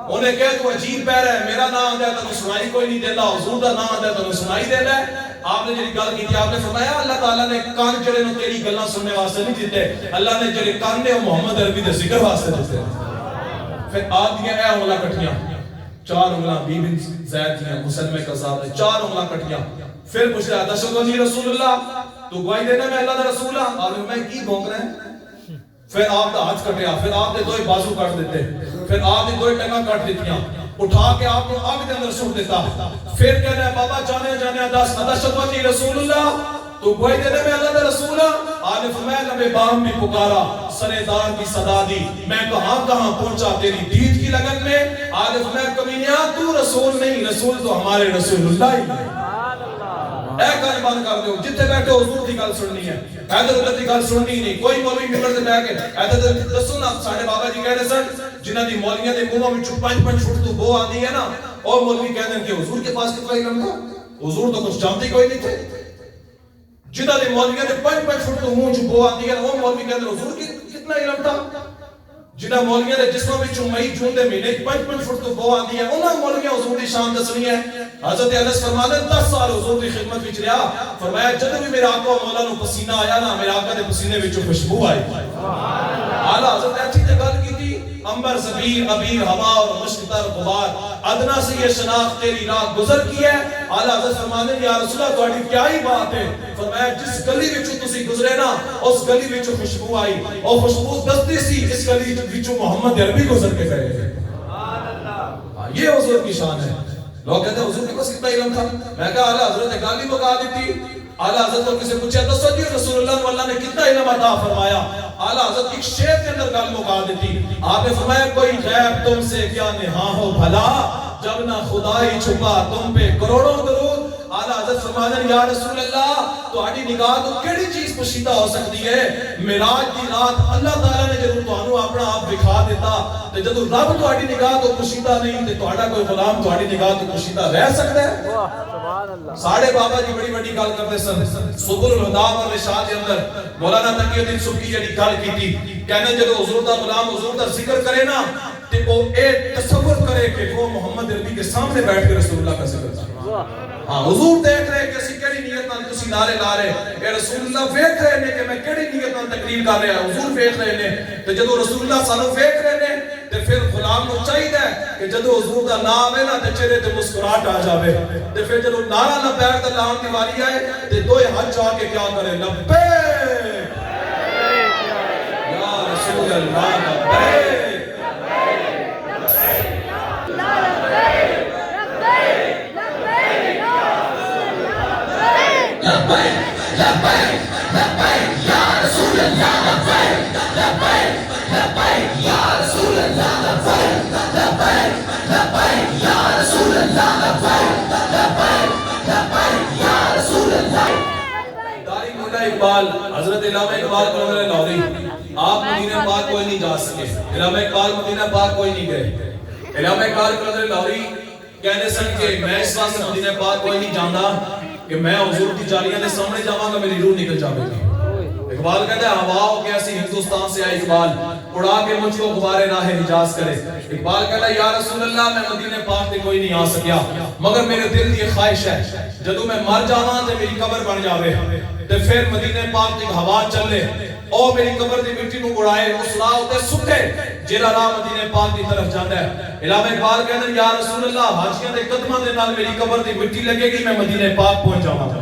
انہوں نے کہا تو عجیب پہ رہا ہے, میرا نام آتا ہے تو سنائی کوئی نہیں دیتا, حضور دا نام آتا ہے تو سنائی دیتا ہے. آپ نے جڑی گل کی تھی, آپ نے فرمایا اللہ تعالیٰ نے کان جڑے نو تیری گلاں سننے واسطے نہیں دیتے, اللہ نے جڑے کان نے محمد عربی دے ذکر واسطے دیتے. پھر آج دیا اے انگلاں کٹیاں, 4 انگلاں بی بن زید دیا مسلمہ قذاب نے 4 انگلاں کٹیاں. پھر پوچھ رہا تشہد انی رسول اللہ, تو گواہی دینا میں اللہ دا رسول ہوں. آپ نے میں کی بھونک رہا ہے. پھر آپ دا ہاتھ کٹیا, پھر آپ نے 2 بازو کٹ دیتے, پھر آپ نے 2 ٹنگاں کٹ دیتیاں, اٹھا کے آپ نے آگ دے اندر سٹ دیتا. پھر کہنا ہے بابا جانے جانے دس تشہد انی رسول اللہ, تو گواہی دینے میں اللہ دا رسول ہوں. آپ نے فرمایا لبے بام بھی پکارا, سرے دار کی صدا دی, میں کہاں کہاں پہنچا تیری دید کی لگن میں. آپ نے فرمایا کمینیا تو رسول نہیں, رسول تو ہمارے رسول اللہ ہی ہے. اے گل بند کر دو, جتنے بیٹھے حضور کی گل سننی ہے, حیدر اللہ کی گل سننی نہیں. کوئی مولوی ممبر سے بیٹھ کے حیدر دسو نا, ساڈے بابا جی کہہ رہے سن جنہاں دی مولیاں دے منہاں وچ 5-5 فٹ تو بو آندی ہے نا, اور مولوی کہہ دیں کہ حضور کے پاس کتنا علم تھا, حضور تو کچھ جانتے کوئی نہیں تھے. جنہاں دی مولیاں دے 5-5 فٹ تو منہ چ بو آندی ہے, وہ مولوی کہہ دیں حضور کی کتنا علم تھا. جنہاں مولیاں دے جسموں وچ مئی جون دے مہینے 5-5 فٹ تو بو آندی ہے, انہاں مولیاں حضور دی شان دسنی ہے. حضرت انس فرماتے ہیں 10 سال حضور کی خدمت وچ رہا, فرمایا جب بھی میرے آقا مولا نو پسینہ آیا نا, میرے آقا دے پسینے وچوں خوشبو آئی. اعلیٰ حضرت اچھی تے گل کی تھی, امبر زبیر ابیر ہوا اور مشک تر غبار, ادنا سے یہ شناخت تیری راہ گزر کی ہے. اعلیٰ حضرت فرماتے ہیں یا رسول اللہ تہاڈی کیا ہی بات ہے. فرمایا جس گلی وچوں تسی گزرے نا, اس گلی وچوں خوشبو آئی, اور خوشبو دستی سی اس گلی وچوں محمد عربی گزر کے گئے. یہ حضور کی شان ہے. لوگ کہتے ہیں حضور کے پاس کتنا علم تھا. میں کہا اعلیٰ حضرت نے گالی مکا دیتی. اعلیٰ حضرت کو کسی پوچھا دسو جی رسول اللہ کو اللہ نے کتنا علم عطا فرمایا. اعلیٰ حضرت ایک شعر کے اندر گل مکا دیتی. آپ نے فرمایا کوئی غیب تم سے کیا نہاں ہو بھلا, جب نہ خدائی چھپا تم پہ کروڑوں درود. اعلیٰ حضرت فرماتے ہیں یا رسول اللہ تہاڈی نگاہ تو کیڑی چیز پوشیدہ ہو سکتی ہے. معراج دی رات اللہ تعالیٰ نے جدوں تانوں اپنا آپ دکھا دیتا, تے جدوں رب تہاڈی نگاہ تو پوشیدہ نہیں تے تہاڈا کوئی غلام تہاڈی نگاہ تو پوشیدہ رہ سکتا ہے. ساڑھے بابا جی بڑی بڑی گل کرتے سن. سبل الہدا اور رشاد کے اندر مولانا تقی الدین سبکی جڑی گل کیتی, کہنے جدوں حضور دا غلام حضور دا ذکر کرے نا, تے وہ اے تصور کرے کہ وہ محمد عربی کے سامنے بیٹھ کے رسول اللہ کا ذکر کرتا. ہاں حضور دیکھ رہے کہ اسی کیڑی نیت نال تسی نعرے لا رہے, اے رسول اللہ ویکھ رہے نے کہ میں کیڑی نیت نال تقریر کر رہا. حضور ویکھ رہے نے, تے جدوں رسول اللہ سانو ویکھ رہے نے, تے پھر غلام نو چاہیے کہ جدوں حضور دا نام آوے نا تے چہرے تے مسکراہٹ آ جاوے, تے پھر جدوں نعرہ لبیک دا لاؤن دی واری آئے تے دوئے ہاتھ جا کے کیا کرے, لبیک یا رسول اللہ لبیک. اقبال حضرت علامہ اقبال قلندر لاہوری, آپ مدینہ پاک کوئی نہیں جا سکے. علامہ اقبال مدینہ پاک کوئی نہیں گئے. علامہ اقبال قلندر لاہوری کہنے سن کہ میں اس واسطے مدینہ پاک کوئی نہیں جاندا کہ میں حضور کی جالیاں دے سامنے جاواں گا میری روح نکل جاوے گی. اقبال کہتا ہے ہوا ہو کے ایسی ہندوستان سے آئی اقبال, اڑا کے مجھ کو غبارے راہ حجاز کرے. اقبال کہتا ہے یا رسول اللہ میں مدینہ پاک تے کوئی نہیں آ سکیا, مگر میرے دل دی خواہش ہے جدوں میں مر جاواں تے میری قبر بن جاوے, تے پھر مدینہ پاک دی ہوا چلے او میری قبر دی مٹی نو اڑائے, اس راہ تے سٹے جیڑا راہ مدینہ پاک دی طرف جاندا ہے. علامہ اقبال کہتے ہیں یا رسول اللہ حاجیاں دے قدماں دے نال میری قبر دی مٹی لگے گی, میں مدینہ پاک پہنچ جاواں گا.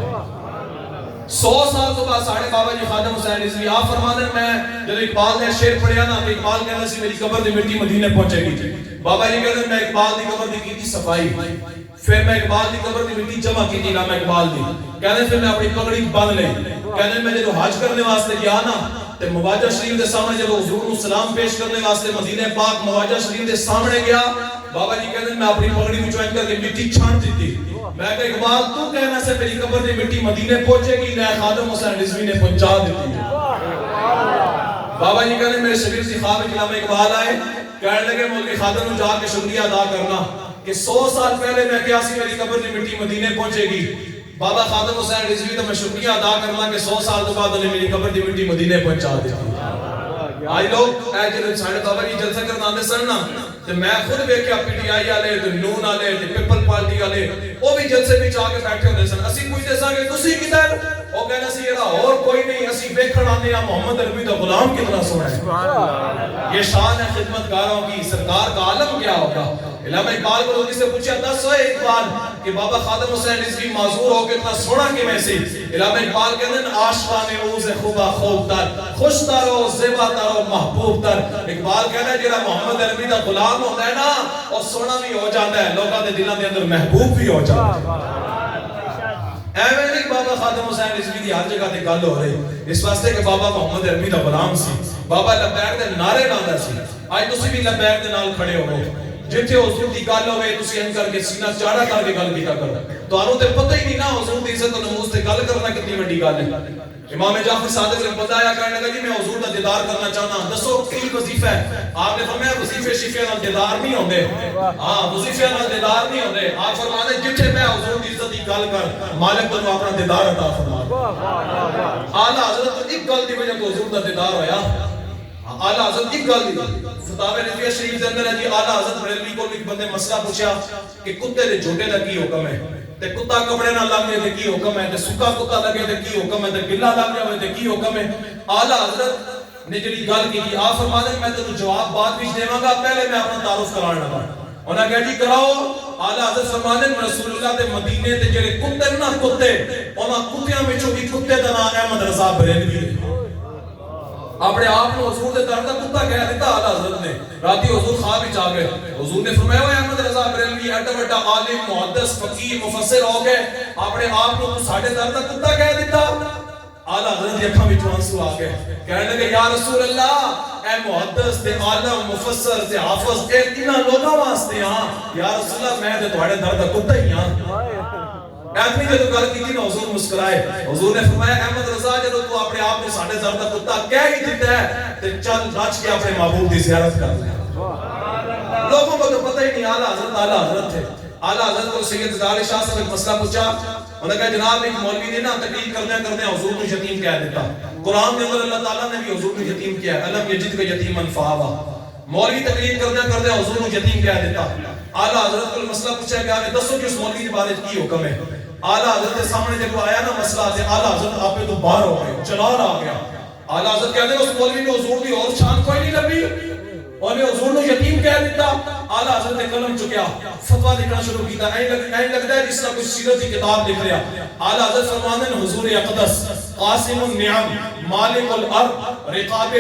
100 سال تو بعد ساڑھے بابا جی خادم حسین رضوی آپ فرماتے ہیں میں جب اقبال نے شعر پڑھیا نا, تو اقبال کہنا سی میری قبر دی مٹی مدینے پہنچے گی. بابا جی کہتے ہیں میں اقبال دی قبر دی کی تھی صفائی, پھر میں اقبال دی قبر دی مٹی جمع کی تھی علامہ اقبال دی. کہتے ہیں پھر میں اپنی پگڑی باندھ لئی. کہتے ہیں میں جب حج کرنے واسطے گیا نا, تے مواجہ شریف دے سامنے جب حضور کو سلام پیش کرنے واسطے مدینہ پاک مواجہ شریف دے سامنے گیا, بابا جی کہتے ہیں میں اپنی پگڑی وچوں انج کر کے مٹی چھان دیتی. میں کہ اقبال تو کہنا سے میری قبر دی مٹی مدینے پہنچے گی نہ خادم حسین رضوی نے پہنچا دیتی ہے۔ بابا جی کہنے میرے شبیر سی خواب علامہ اقبال آئے کہنے لگے مولوی خادم نو جا کے شکریہ ادا کرنا کہ 100 سال پہلے میں کیا سی میری قبر دی مٹی مدینے پہنچے گی، بابا خادم حسین رضوی تو میں شکریہ ادا کرنا کہ 100 سال تو بعد انہیں میری قبر دی مٹی مدینے پہنچا دیتی ہے۔ آج لوگ اے جلد ساڑھے بابا جی جلسہ کرنا دے سننا تو میں خود بیکیا پی ٹی آئی آلے تو نون آلے تو پیپل پارٹی آلے وہ بھی جلسے بھی چاہ کے بیٹھے ہوتے سن اسی پوچھتے سا کہ تسی کدھر وہ کہنا سی یہ اور کوئی نہیں اسی بیکھڑ آنے یا محمد عربی دا غلام کتنا سونا ہے۔ یہ شان ہے خدمتگاروں کی، سرکار کا عالم کیا ہوگا۔ علامہ اقبال کو لوگی سے پوچھا 10 اقبال کہ بابا خادم حسین رضوی معذور ہو کے اتنا سونا کی میں سے علامہ اقبال کہتے ہیں عاشقان اوز خوبا خوب تر خوش تر و زیبا تر و محبوب تر۔ اقبال کہتا ہے جیرا محمد عربی دا غلام ہوتا ہے نا اور سونا بھی ہو جاتا ہے، لوگاں دے دلوں دے اندر محبوب بھی ہو جاتا ہے۔ ایویں نہیں بابا خادم حسین رضوی دی ہر جگہ تے گل ہو رہی اس واسطے کہ بابا محمد عربی دا غلام سی، بابا لبیک دے نعرے لاندا سی۔ آج تسی بھی لبیک دے نال کھڑے ہو جتھے حضور دی گل ہوئے تسی ان کر کے سینہ چاڑا کر کے گل کیتا کرو تو انہوں تے پتہ ہی نہیں نا حضور دی عزت و نموز تے گل کرنا کتنی بڑی گل ہے۔ امام جعفر صادق نے بتایا کہنے لگا جی میں حضور دا دیدار کرنا چاہنا دسو کی وظیفہ ہے؟ آپ نے فرمایا وظیفے شفیع نال دیدار نہیں ہوندے، ہاں وظیفے نال دیدار نہیں ہوندے۔ آپ فرماتے جتھے میں حضور دی عزت دی گل کر مالک تینوں اپنا دیدار عطا فرما۔ اعلیٰ حضرت ایک گل دی وجہ تو حضور دا دیدار ہویا، اعلیٰ حضرت ایک گل دی فتاوی رضویہ شریف دے اندر ہے جی اعلیٰ حضرت بریلوی کو ایک بندے مسئلہ پوچھا کہ کتے دے جھوٹے دا کی حکم ہے تے کتا کپڑے نہ لگ جائے تے کی حکم ہے تے سکا کتا لگے تے کی حکم ہے تے بلا لگ جائے تے کی حکم ہے۔ اعلیٰ حضرت نے جڑی گل کی آپ فرماتے ہیں میں تینوں جواب بعد وچ دیواں گا پہلے میں اپنا تعارف کران لگا۔ انہاں کہا جی کراؤ۔ اعلیٰ حضرت فرماتے ہیں رسول اللہ دے مدینے تے جڑے کتے نہ کتے انہاں کتیاں وچوں ایک کتے دا نام احمد رضا بریلوی ہے۔ اپنے آپ کو حضور دے در دا کتا کہہ دیتا اعلیٰ حضرت نے، راتی حضور خواب وچ آ گئے، حضور نے فرمایا اے احمد رضا بریلوی ایڈا بڑا عالم محدث فقیہ مفسر ہو گئے اپنے آپ کو ساڈے در دا کتا کہہ دیتا۔ اعلیٰ حضرت دی اکھاں وچوں آنسو آ گئے، کہنے لگے یا رسول اللہ اے محدث تے عالم مفسر تے حافظ اے انہاں لوکاں واسطے ہاں، یا رسول اللہ میں تے تہاڈے در دا کتا ہی ہاں۔ آدمی جدو گل کی نا حضور مسکرائے، حضور نے فرمایا احمد رضا جدو تو اپنے آپ کو ساڑھے زر دا کتا کہہ ہی دیتا ہے تو چل رچ کے اپنے محبوب دی زیارت کر لیا۔ لوگوں کو تو پتہ ہی نہیں اعلیٰ حضرت تھے۔ اعلیٰ حضرت کو سید زال شاہ صاحب ایک مسئلہ پوچھا، انہوں نے کہا جناب ایک مولوی نے نا تقریر کرنے حضور کو یتیم کہہ دیتا۔ قرآن کے اندر اللہ تعالیٰ نے بھی حضور کو یتیم کیا ہے، الم یجد کا یتیمن فآوا۔ مولوی تقریر کرنے حضور کو یتیم کہہ دیتا۔ اعلیٰ حضرت کو مسئلہ پوچھا کہ آپ دسو کہ اس مولوی کے بارے کی حکم ہے؟ اعلیٰ حضرت کے سامنے جب آیا نا مسئلہ سے اعلیٰ حضرت آپ پہ تو باہر ہو گئے، چلال آ گیا۔ اعلیٰ حضرت کہتے ہیں اس مولوی کو حضور دی اور شان کوئی نہیں لگی، انہیں حضور نے یتیم کہہ دیتا۔ اعلیٰ حضرت نے قلم چکیا، فتویٰ لکھنا شروع کیتا، این لگتا ہے جس طرح کچھ سیرت کی کتاب لکھ رہا۔ اعلیٰ حضرت فرماتے ہیں حضور اقدس قاسم النعم مالک الارض رقاب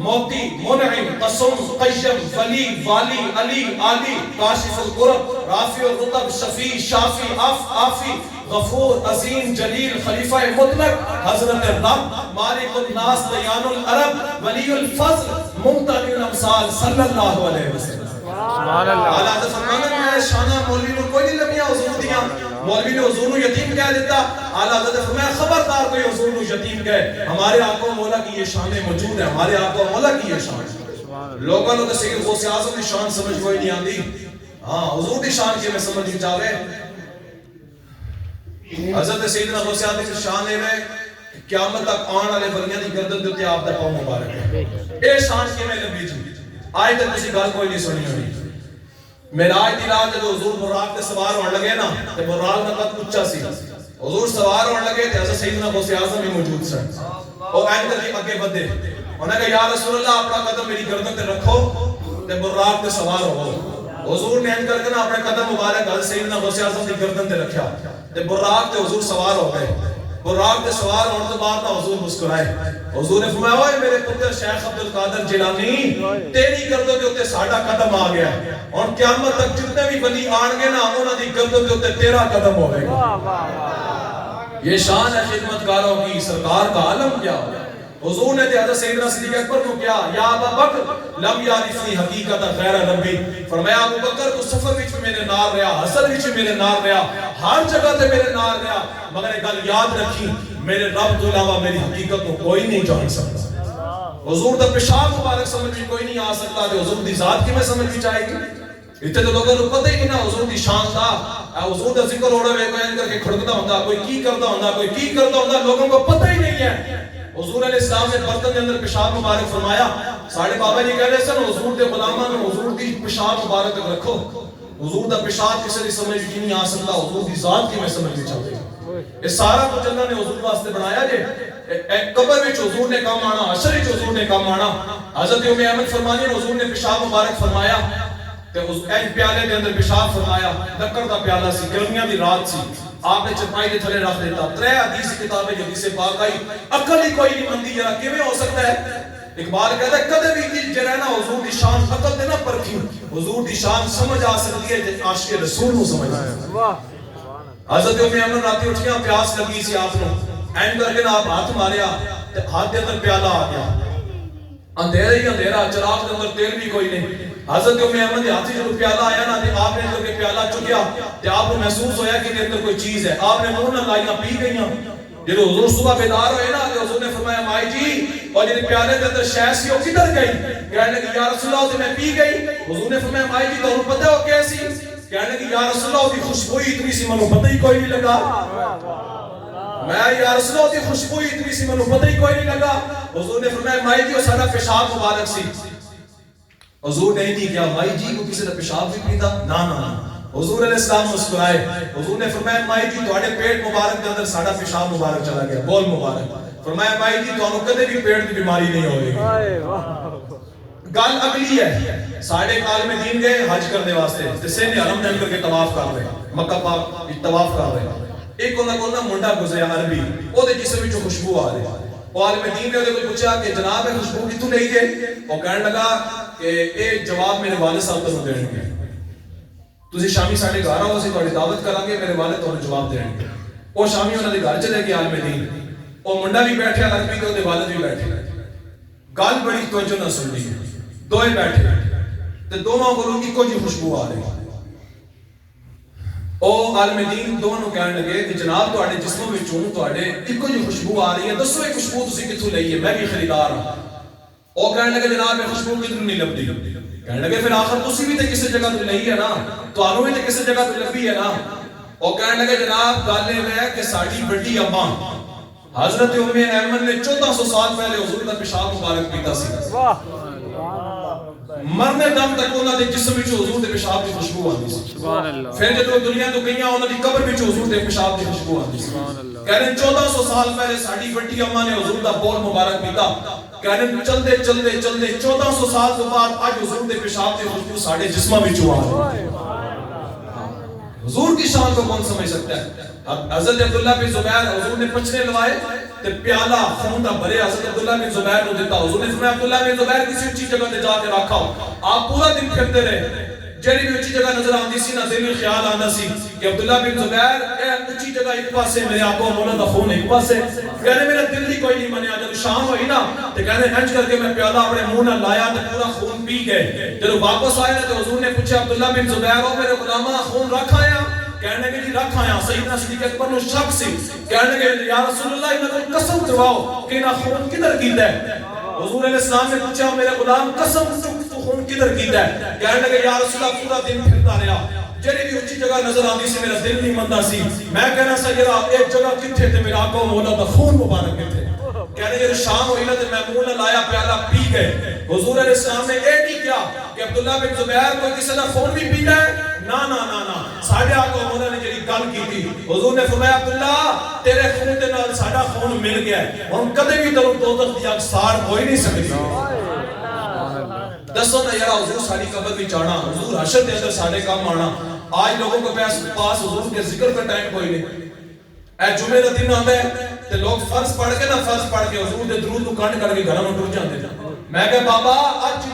موتی منعم قسم قیم ولی والی علی عالی کاشف القرب رافع الرتب شفیع شافی آفی غفور عظیم جلیل خلیفہ مطلق حضرت رب مالک الناس دیان العرب ولی الفضل ممتد الامثال صلی اللہ علیہ وسلم۔ اعلیٰ حضرت فرماتے ہیں شانہ مولوی نے کوئی نہیں لگیا حضور دیا، مولوی نے حضور نے یتیم کہہ دیتا۔ اعلیٰ حضرت فرمایا خبردار کوئی حضور نے یتیم کہے، ہمارے آقا مولا کی یہ شان موجود ہے، ہمارے آقا مولا کی یہ شان ہے۔ لوگوں نے سید غوث اعظم کی شان سمجھ کوئی نہیں آندی، ہاں حضور کی شان کے میں سمجھ نہیں چاہے۔ حضرت سیدنا غوث اعظم کی شان ہے قیامت تک آن والے ولیاں دی گردن دے اوتے آپ دا پاؤں مبارک ہے۔ اے شان کے میں نبی جی آج تک کسی گل کوئی نہیں سنی ہوئی۔ معراج دی رات جب حضور براق تے سوار ہون لگے نا تے براق دا قد اونچا سی، حضور سوار ہون لگے تے حضرت سیدنا غوث اعظم بھی موجود سن، اور این کر کے آگے بدے، انہوں نے کہا یا رسول اللہ اپنا قدم میری گردن تے رکھو تے براق تے سوار ہو۔ حضور نے این کر کے نا اپنے قدم مبارک حضرت سیدنا غوث اعظم دی گردن تے رکھا تے براق تے حضور سوار ہو گئے۔ براق تے سوار ہونے تو بعد حضور مسکرائے، حضور نے فرمایا اوے میرے پتر شیخ عبد القادر جیلانی تیری گردن دے اوتے ساڈا قدم آ گیا، اور قیامت تک جتنے بھی ولی آن گے نا انہاں دی گردن دے اوتے تیرا قدم ہوے گا۔ یہ شان ہے خدمتگاروں کی، سرکار کا عالم کیا ہوگا۔ حضور نے حضرت سیدنا صدیق اکبر کو کیا یا ابا بکر لم یعرفنی حقیقت غیر ربی، فرمایا ابو بکر تو سفر وچ میرے نال رہیا، حسن وچ میرے نال رہیا، ہر جگہ تے میرے نال رہیا، مگر ایک گل یاد رکھی میرے رب تو علاوہ میری حقیقت کو کوئی نہیں جان سکتا۔ حضور دا پیشاب مبارک سمجھ میں کوئی نہیں آ سکتا تے حضور دی ذات کی میں سمجھ میں چاہے گی؟ اتنے تو لوگوں کو پتہ ہی نہیں نا حضور دی شان دا، حضور دا ذکر ہو رہا ہے کوئی کر کے کھڑکتا ہوندا، کوئی کی کرتا ہوندا، کوئی کی کرتا ہوندا، لوگوں کو پتہ ہی نہیں ہے۔ حضور علیہ السلام نے برتن کے اندر پیشاب مبارک فرمایا، ساڑھے بابا جی کہہ رہے سن حضور دے غلاماں نے حضور دی پیشاب مبارک رکھو، حضور دا پیشاب کسی دی سمجھ کی نہیں آ سکتا، حضور دی ذات کی میں سمجھ نہیں چاہتے۔ یہ سارا کچھ اللہ نے حضور واسطے بنایا جے، قبر وچ حضور نے کام آنا، حشر وچ حضور نے کام آنا۔ حضرت ام ایمن فرمانی حضور نے پیشاب مبارک فرمایا تے اس ایک پیالے دے اندر پیشاب فرمایا، لکڑ دا پیالہ سی، گرمیاں دی رات سی، آپ نے چپائی دے تھلے رکھ دیتا، 3 حدیث کتابیں حدیث پاک آئی، عقل ہی کوئی نہیں مندی یار کیویں ہو سکتا ہے؟ اقبال کہتا ہے کدے بھی کی جرہنا حضور دی شان عقل دے نہ پرکھی، حضور دی شان سمجھ آ سکتی ہے تے عاشق رسول نو سمجھ آ سکتی ہے۔ حضرت ام ایمن راتی اٹھیاں پیاس لگی سی آپ نو، این کر کے آپ ہاتھ ماریا تے ہاتھ دے اندر پیالہ آ گیا، اندھیرا ہی اندھیرا، چراغ دے اندر تیل بھی کوئی نہیں۔ حضرت ام ایمن دے ہاتھ جو پیالہ آیا نا تے آپ نے جو کہ پیالہ چکیا تے آپ کو محسوس ہویا کہ اندر کوئی چیز ہے، آپ نے منہ نہ لائیاں پی گئیاں۔ جب حضور صبح بیدار ہوئے نا تے حضور نے فرمایا مائی جی اور جب پیالے دے اندر شے سی وہ کدھر گئی؟ کہنے لگی یا رسول اللہ تے میں پی گئی۔ حضور نے فرمایا مائی جی تمہیں پتہ ہو کیسی؟ کہنے لگی یا رسول اللہ دی خوشبو اتنی سی منو پتہ ہی کوئی نہیں لگا۔ میں یا رسول اللہ دی خوشبو اتنی سی منو پتہ ہی کوئی نہیں لگا۔ حضور نے فرمایا مائی جی وہ سارا پیشاب مبارک سی۔ حضور نے نہیں کیا مائی جی کو کسی نے پیشاب بھی پیتا نا نا۔ حضور علیہ السلام مسکرائے، حضور نے فرمایا مائی جی تواڈے پیٹ مبارک کے اندر ساڈا پیشاب مبارک چلا گیا، بول مبارک۔ فرمایا مائی جی تانوں کدے بھی پیٹ دی بیماری نہیں ہوئے گی۔ گل اگلی ہے، ساڈے عالم دین گئے حج کرنے واسطے تے سین حرم دے اندر کے طواف کر رہے، مکہ پاک طواف کر رہے، ایک انہاں کول نا منڈا گزریا عربی، او دے جسم وچوں خوشبو آ رہی، وہ عالم دین نے کو پوچھا کہ جناب یہ خوشبو کتوں لئی جے؟ وہ کہنے لگا کہ اے جواب میرے والد صاحب تانوں دین گے، تسی شامی ساڈے گھر آؤ اسی تہاڈی دعوت کران گے، میرے والد تانوں جواب دین گے۔ وہ شامی انہاں دے گھر چلے گئے عالم دین، وہ منڈا بھی بیٹھا عربی تے اودے والد بھی بیٹھے، گل بڑی توجہ نہ سننی، دوئے بیٹھے تے دونوں کولوں اکو جی خوشبو آ رہی۔ او عالم دین دونوں کہنے لگے کہ جناب تواڈے جسموں وچوں تواڈے اکو جی خوشبو آ رہی ہے، دسو یہ خوشبو تسی کتھوں لئی ہے، میں بھی خریدار ہوں۔ او کہنے لگے جناب یہ خوشبو کدھر نہیں لبدی، کہنے لگے پھر آخر تسی بھی تے کسی جگہ تو لئی ہے نا، تانوں بھی تے کسی جگہ تو لبی ہے نا۔ او کہنے لگے جناب گل یہ ہے کہ ساڈی بڑی اماں حضرت ام ایمن نے 1400 سال پہلے حضور دا پیشاب مبارک پیتا سی، مرنے دم تک انہاں دے جسم وچ حضور دے پیشاب دی خوشبو آندی سی۔ سبحان اللہ۔ پھر جدوں دنیا تو گئیاں انہاں دی قبر وچ حضور دے پیشاب دی خوشبو آندی سی۔ سبحان اللہ۔ کہنے 1400 سال پہلے ساڈی بڑی اماں نے حضور دا بول مبارک پیتا، کہنے چلدے چلدے چلدے 1400 سال تو بعد اج حضور دے پیشاب دی خوشبو ساڈے جسماں وچ آ رہی ہے۔ حضور کی شان کو کون سمجھ سکتا ہے؟ حضرت عبداللہ بن زبیر حضور نے پچھنے لوائے تے پیالہ خون دا بھرے حضرت عبداللہ بن زبیر نے دیتا، حضور نے فرمایا عبداللہ بن زبیر کسی اونچی جگہ تے جا کے رکھا، آپ پورا دن پھرتے رہے، جڑی بھی اونچی جگہ نظر آندی سی نا دل میں خیال آندا سی کہ عبداللہ بن زبیر اے اونچی جگہ ایک پاسے میرے آقا مولا دا خون ایک پاسے، کہنے میرا دل ہی کوئی نہیں منیا، جب شام ہوئی نا تے کہنے انج کر کے میں پیالہ اپنے منہ نال لایا تے پورا خون پی گئے۔ جب واپس آئے نا تے حضور نے پوچھا عبداللہ بن زبیر او میرے غلاماں خون رکھ آیا؟ کہنے لگے جی رکھ آیا۔ سیدنا صدیق اکبر نو شک سی، کہنے لگے یا رسول اللہ انہاں کو قسم دواؤ کہ نہ خون کدھر کیتا ہے؟ حضور علیہ السلام نے پوچھا میرے غلام قسم تو خون کدھر کیتا ہے؟ کہنے لگے یا رسول اللہ پورا دن پھرتا رہا، جڑی بھی اونچی جگہ نظر آندی سی میرا دل نہیں مندا سی، میں کہنا سا یرا ایک جگہ کتھے تے میرا آقا مولا دا خون مبارک کتھے؟ کہنے جب شام ہوئی نا تے میں منہ نہ لایا پیالہ پی گئے۔ حضور علیہ السلام نے اے نہیں کیا کہ عبداللہ بن زبیر کوئی کسی دا خون بھی پیتا ہے، نا نا نا نا، ساڈے آقا مولا نے جڑی گل کیتی حضور نے فرمایا عبداللہ تیرے خون دے نال ساڈا خون مل گیا ہے، ہن کدے بھی تینوں دوزخ دی اگ ساڑ ہوئی نہیں سکتی۔ دسو نا یار حضور ساری قبر وچ آنا، حضور حشر دے اندر ساڈے کام آنا، آج لوگوں کے پاس حضور کے ذکر کا ٹائم کوئی نہیں۔ اے جمعے کا دن آتا ہے تے لوگ فرض پڑھ کے نا فرض پڑھ کے حضور دے درود کو کنڈ کر کے گھراں میں ٹر جاندے ہیں۔ میں کہ بابا اج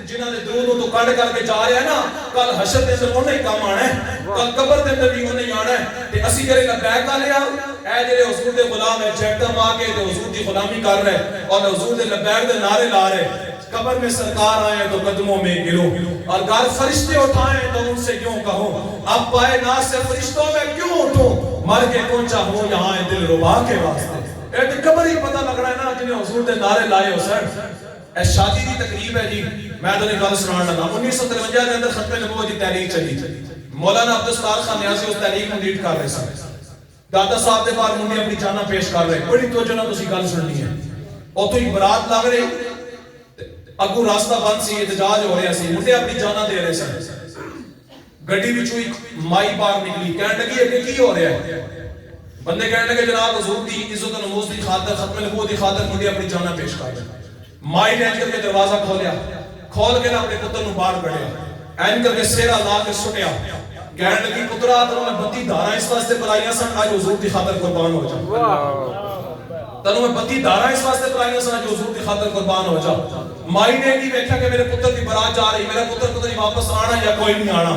جنہاں دے درود تو کڈ کر کے جا رہا ہے نا کل حشر دے اندر انہیں کام آنا ہے کل قبر دے اندر بھی انہیں آنا ہے تے اسی جڑے لبیک والے آ اے جڑے حضور دے غلام ہے چیکٹا ماں کے تے حضور دی غلامی کر رہے اور حضور دے لبیک دے نعرے لا رہے قبر میں سرکار آئے تو قدموں میں گرو اور گر فرشتے اٹھائیں تو ان سے کیوں کہوں اب پائے ناز سے فرشتوں میں کیوں اٹھوں مر کے پہنچا ہوں یہاں دل ربا کے واسطے اے قبر ہی پتہ لگ رہا ہے نا جنہیں حضور دے نعرے لائے ہو سر اے شادی دی تقریب ہے جی میں تو نہیں گل سنان لگا 1953 کے اندر ختم نبوت کی تحریک چلی مولانا عبدالستار خان نیازی اس تحریک میں لیڈ کر رہے سن دادا صاحب دے بار منڈے اپنی جانا پیش کر رہے بڑی توجہ نہ تسی گل سننی ہے اور تو ہی برات لگ رہی اگو راستہ بند سی احتجاج ہو رہا سی منڈے اپنی جانا دے رہے سن گڈی وچوں ایک مائی باہر نکلی کہنے لگی ہے کہ کی ہو رہا ہے بندے کہنے لگے جناب حضور دی عزت و نموز دی خاطر ختم نبوت دی خاطر منڈے اپنی جانا پیش کر رہے مائی نے کر کے دروازہ کھولیا کھول کے نہ اپنے پتر نو باہر کڈیا این کر کے سیرا لا کے سٹیا کہنے لگی پترا تنوں میں 32 دھاراں اس واسطے بلائیاں سن اج حضور دی خاطر قربان ہو جا تنوں میں 32 دھاراں اس واسطے بلائیاں سن اج حضور دی خاطر قربان ہو جا مائی نے نہیں دیکھا کہ میرے پتر دی برات جا رہی میرا پتر پتہ نہیں واپس آنا یا کوئی نہیں آنا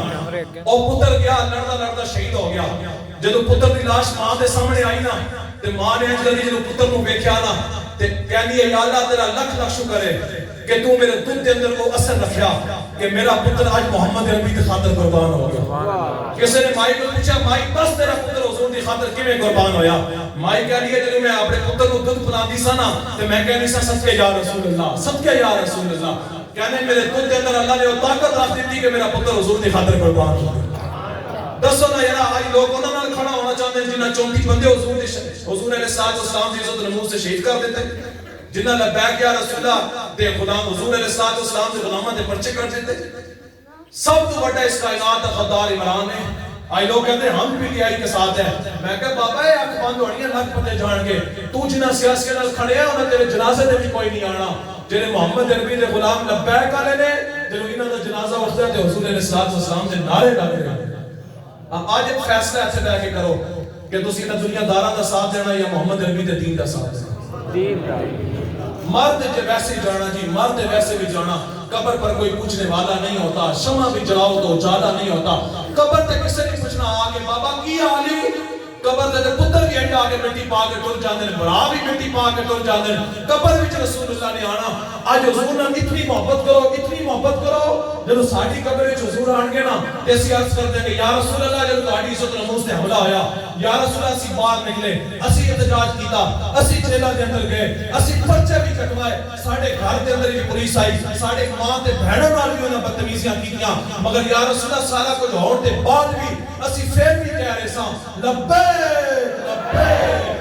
او پتر گیا لڑدا لڑدا شہید ہو گیا جدوں پتر دی لاش ماں دے سامنے آئی نا تے ماں نے جلدی جدوں پتر نو ویکھیا نا تے کہنی ہے یا اللہ تیرا لکھ لاکھ شکر ہے کہ تو میرے دل دے اندر وہ اثر رکھیا کہ میرا پتر آج محمد عربی کی خاطر قربان ہو گیا کسی نے مائی کو پوچھا مائی بس تیرا پتر حضور دی خاطر کیویں قربان ہویا مائی کہہ رہی ہے جدوں میں اپنے پتر کو دودھ پلاندی سا نا تے میں کہنی سا صدقے یا رسول اللہ صدقے یا رسول اللہ کہنے میرے دل دے اندر اللہ نے وہ طاقت رکھ دی کہ میرا پتر حضور دی خاطر قربان ہو گیا دسو نا یارا آج لوگ انہاں نال کھڑا ہونا چاہتے ہیں جنہاں 34 بندے حضور علیہ السلام کی عزت نموز سے شہید کر دیتے جنہاں لبیک یا رسول اللہ دے غلام حضور علیہ السلام دے غلاماں دے پرچے کر دیتے سب تو بڑا اس کائنات کا خدار عمران ہے آئی لوگ کہتے ہیں ہم پی ٹی آئی کے ساتھ ہیں میں کہا بابا ہے اکھ بند ہونی ہے لکھ پتے جان کے تو جنہاں سیاسی نال کھڑے ہیں انہاں تیرے جنازے دے بھی کوئی نہیں آنا جنہیں محمد عربی دے غلام لبیک والے نے جنہوں انہاں دا جنازہ اٹھدا ہے تے حضور علیہ السلام دے نعرے لاندے ہیں آج ایک فیصلہ ایسے لے کے کرو کہ تسی نہ دنیا داراں دا ساتھ دینا یا محمد عربی دے دین دا ساتھ دینا دین دا مرد جے ویسے ہی جانا جی مرد ویسے بھی جانا قبر پر کوئی پوچھنے والا نہیں ہوتا شمع بھی جلاؤ تو اجالا نہیں ہوتا قبر تے کسے نہیں پوچھنا آگے بابا کی حالی قبر تے پتر بھی اٹھا کے مٹی پا کے ٹر جاندے نے برا بھی مٹی پا کے ٹر جاندے نے قبر وچ رسول اللہ نے آنا اج حضور نال اتنی محبت کرو جدوں ساڈی قبر وچ حضور آن گے نا تے اسی عرض کردے کہ یا رسول اللہ جدوں تہاڈی عزت نموز تے حملہ ہویا یا رسول اللہ اسی باہر نکلے اسی احتجاج کیتا اسی جیلہ دے اندر گئے اسی پرچے بھی کٹوائے ساڈے گھر دے اندر بھی پولیس آئی ساڈے ماں تے بہناں نال بھی انہاں بدتمیزیاں کیتیاں مگر یا رسول اللہ سارا کچھ ہون تے بعد بھی اسی پھر بھی کہہ رہے ساں لبیک لبیک